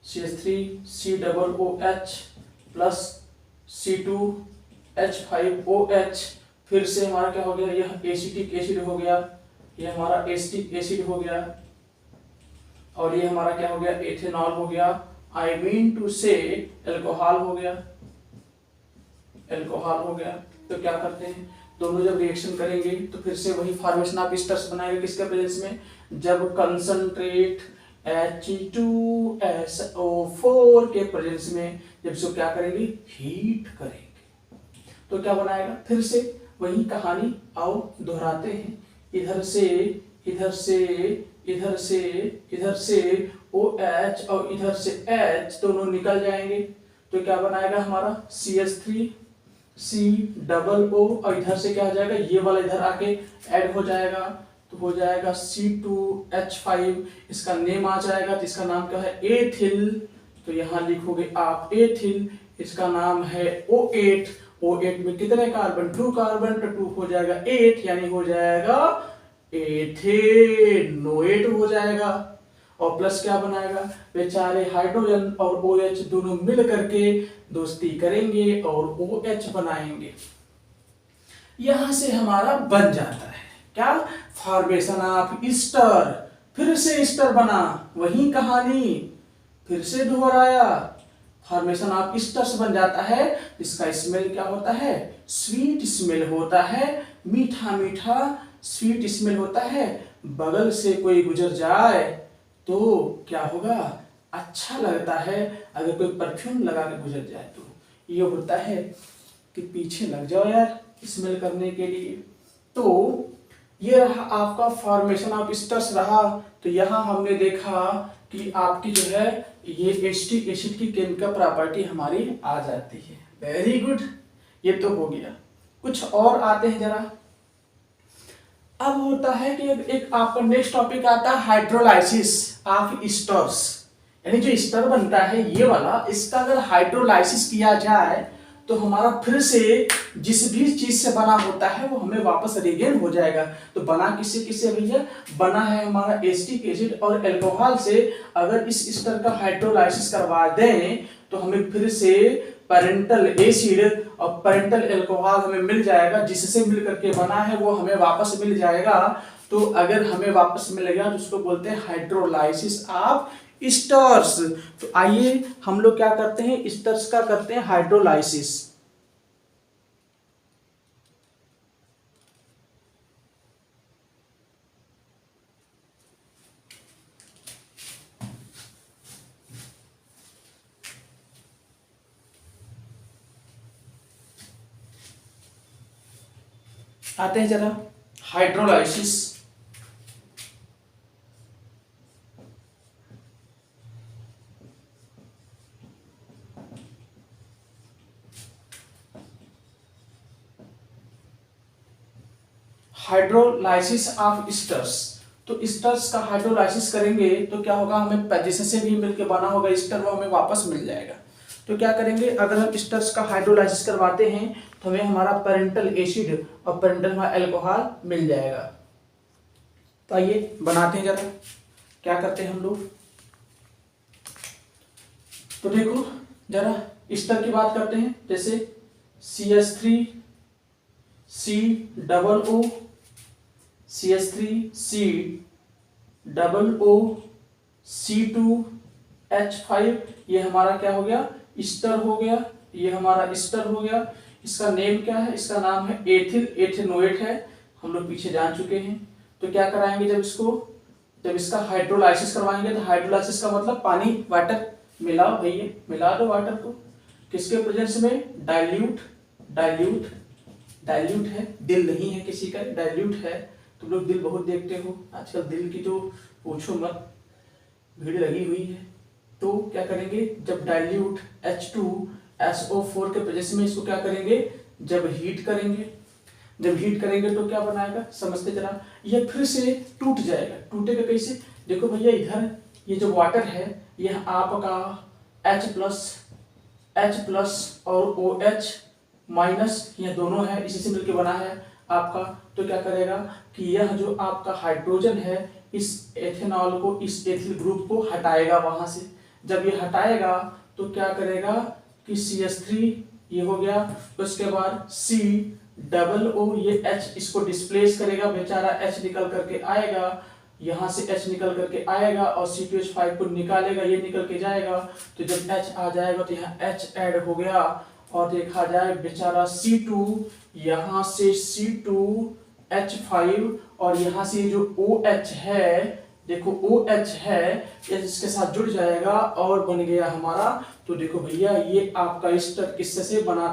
COOH plus C2H5OH। फिर से हमारा क्या हो गया, यह एसिटिक एसिड हो गया, यह हमारा एसिटिक एसिड हो गया और ये हमारा क्या हो गया, एथेनॉल हो गया। आई मीन टू से अल्कोहल हो गया, अल्कोहल हो गया। तो क्या करते हैं, दोनों जब रिएक्शन करेंगे तो फिर से वही फॉर्मेशन ऑफ एस्टर्स बनाएगा, किसके प्रेजेंस में, जब कंसंट्रेट H2SO4 के प्रेजेंस में जब इसको क्या करेंगे, हीट करेंगे। तो क्या बनाएगा, फिर से वही कहानी, आओ दोहराते हैं। इधर से इधर से इधर से इधर से OH और इधर से H दोनों निकल जाएंगे। तो क्या बनाएगा हमारा CH3 COO और इधर से क्या हो जाएगा, ये वाला इधर आके ऐड हो जाएगा, तो हो जाएगा C2H5। इसका नेम आ जाएगा, तो इसका नाम क्या है, एथिल। तो यहाँ लिखोगे आप एथिल। इसका नाम है O8। O8 में कितने कार्बन, 2 कार्बन, तो 2 हो जाएगा 8, यानी हो जाएगा एथेनोएट हो जाएगा। और प्लस क्या बनाएगा, बेचारे हाइड्रोजन और OH दोनों मिल करके दोस्ती करेंगे और OH बनाएंगे। यहां से हमारा बन जाता है क्या, फॉर्मेशन ऑफ ईस्टर। फिर से ईस्टर बना, वही कहानी फिर से दोहराया, फॉर्मेशन ऑफ ईस्टर्स बन जाता है। इसका स्मेल क्या होता है, स्वीट स्मेल होता है, मीठा मीठा स्वीट स्मेल होता है। बगल से कोई गुजर जाए तो क्या होगा, अच्छा लगता है। अगर कोई परफ्यूम लगा के गुजर जाए तो ये होता है कि पीछे लग जाओ यार स्मेल करने के लिए। तो ये रहा आपका फॉर्मेशन ऑफ ईस्टर्स रहा। तो यहाँ हमने देखा कि आपकी जो है ये एसिटिक एसिड की केमिकल प्रॉपर्टी हमारी आ जाती है। वेरी गुड, ये तो हो गया। कुछ और आते हैं जरा। अब होता है कि एक आपका नेक्स्ट टॉपिक आता है हाइड्रोलाइसिस ऑफ ईस्टर्स, यानी जो ईस्टर बनता है ये वाला, इसका अगर हाइड्रोलाइसिस किया जाए तो हमारा फिर से जिस भी चीज से बना होता है वो हमें वापस रिगेन हो जाएगा। तो बना किससे किससे भैया, बना है हमारा एसिटिक एसिड और अल्कोहल से। अगर इस ईस्टर का हाइड्रोलाइसिस करवा दें तो हमें फिर से पेरेंटल एसिड और पेरेंटल अल्कोहल हमें मिल जाएगा, जिससे मिल करके बना है वो हमें वापस मिल जाएगा। तो अगर हमें वापस मिल गया तो उसको बोलते हैं हाइड्रोलाइसिस ऑफ ईस्टर्स। तो आइए हम लोग क्या करते हैं, ईस्टर्स का करते हैं हाइड्रोलाइसिस। आते हैं जरा हाइड्रोलाइसिस। Hydrolysis of स्टर्स। तो स्टर्स का हाइड्रोलाइसिस करेंगे तो क्या होगा, हमें जैसे से भी मिलकर बना होगा स्टर वो हमें वापस मिल जाएगा। तो क्या करेंगे, अगर हम स्टर्स का हाइड्रोलाइसिस करवाते हैं तो हमें हमारा पेरेंटल एसिड और पेरेंटल अल्कोहल मिल जाएगा। तो आइए बनाते हैं जरा, क्या करते हैं हम लोग। तो देखो जरा स्टर की बात करते हैं, जैसे CH3 COO CH3 COO C2H5, ये हमारा क्या हो गया, स्टर हो गया। ये हमारा स्टर हो गया। इसका नेम क्या है, इसका नाम है एथिल एथेनोएट है, हम लोग पीछे जान चुके हैं। तो क्या कराएंगे, जब इसका हाइड्रोलाइसिस करवाएंगे, तो हाइड्रोलाइसिस का मतलब पानी वाटर मिलाओ, भैया मिला दो वाटर को, किसके प्रेजेंस में, डाइल्यूट है, दिल नहीं है किसी का, डाइल्यूट है। तुम लोग दिल बहुत देखते हो आजकल, दिल की तो पूछो मत, भीड़ लगी हुई है। तो क्या करेंगे, जब डाइल्यूट H2SO4 के प्रेजेंस में इसको क्या करेंगे, जब हीट करेंगे तो क्या बनाएगा, समझते जरा। ये फिर से टूट जाएगा। टूटेगा कैसे, देखो भैया इधर ये जो वाटर है यह आपका H+ और OH- ये दोनों है, इसी से मिलकर बना है आपका। तो क्या करेगा कि यह जो आपका हाइड्रोजन है इस एथेनॉल को, इस एथिल ग्रुप को हटाएगा वहां से। जब ये हटाएगा तो क्या करेगा कि CH3 ये हो गया, उसके बाद COO ये H इसको डिस्प्लेस करेगा, बेचारा H निकल करके आएगा, यहाँ से H निकल करके आएगा और C2H5 को निकालेगा, ये निकल के जाएगा। तो जब H आ जाएगा तो यहाँ H ऐड हो गया और देखा जाए बेचारा C2, यहाँ से C2H5 और यहाँ से जो OH है, देखो OH है, इसके साथ जुड़ जाएगा और बन गया हमारा। तो देखो भैया ये आपका स्टर किससे से बना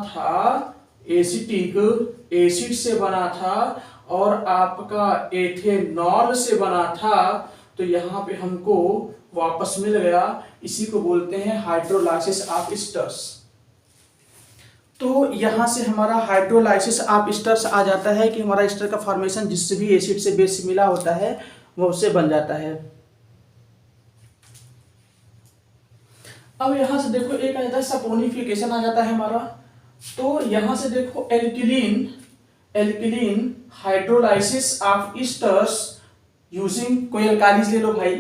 था एसिटिक एसिड से बना था और आपका एथेनॉल से बना था। तो यहाँ पे हमको वापस मिल गया, इसी को बोलते हैं हाइड्रोलाइसिस ऑफ स्टर्स। तो यहाँ से हमारा हाइड्रोलाइसिस ऑफ स्टर्स आ जाता है कि हमारा स्टर का फॉर्मेशन जिससे भी एसिड से बेस मिला होता है वो उससे बन जाता है। अब यहाँ से देखो एक आ जाता है सपोनिफिकेशन आ जाता है हमारा। तो यहाँ से देखो एल्किलीन हाइड्रोलाइसिस ऑफ स्टर्स यूजिंग, कोई अल्कालीज ले लो भाई,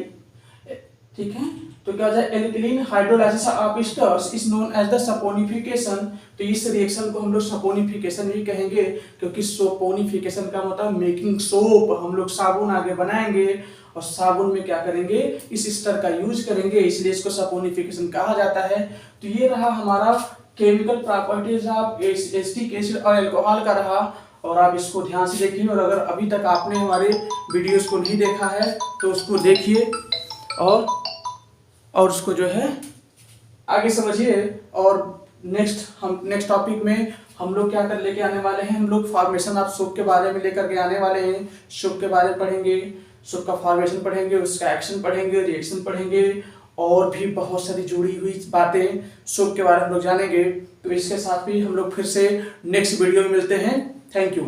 ठीक है। तो क्या हो जाए, alkaline hydrolysis of esters is known as the saponification. तो इस रिएक्शन को हम लोग सपोनिफिकेशन भी कहेंगे, क्योंकि सोपोनिफिकेशन का मतलब मेकिंग सोप, हम लोग साबुन आगे बनाएंगे और साबुन में क्या करेंगे, इस स्टर का यूज करेंगे, इसलिए इसको सपोनिफिकेशन कहा जाता है। तो ये रहा हमारा chemical properties of acetic acid और अल्कोहल का रहा, और आप इसको ध्यान से देखिए। और अगर अभी तक आपने हमारे वीडियोस को नहीं देखा है तो उसको देखिए और उसको जो है आगे समझिए। और नेक्स्ट टॉपिक में हम लोग क्या कर लेके आने वाले हैं, हम लोग फॉर्मेशन ऑफ सोप के बारे में लेकर के आने वाले हैं। सोप के बारे में पढ़ेंगे, सोप का फॉर्मेशन पढ़ेंगे, उसका एक्शन पढ़ेंगे, रिएक्शन पढ़ेंगे और भी बहुत सारी जुड़ी हुई बातें सोप के बारे में हम लोग जानेंगे। तो इसके साथ भी हम लोग फिर से नेक्स्ट वीडियो में मिलते हैं। Thank you.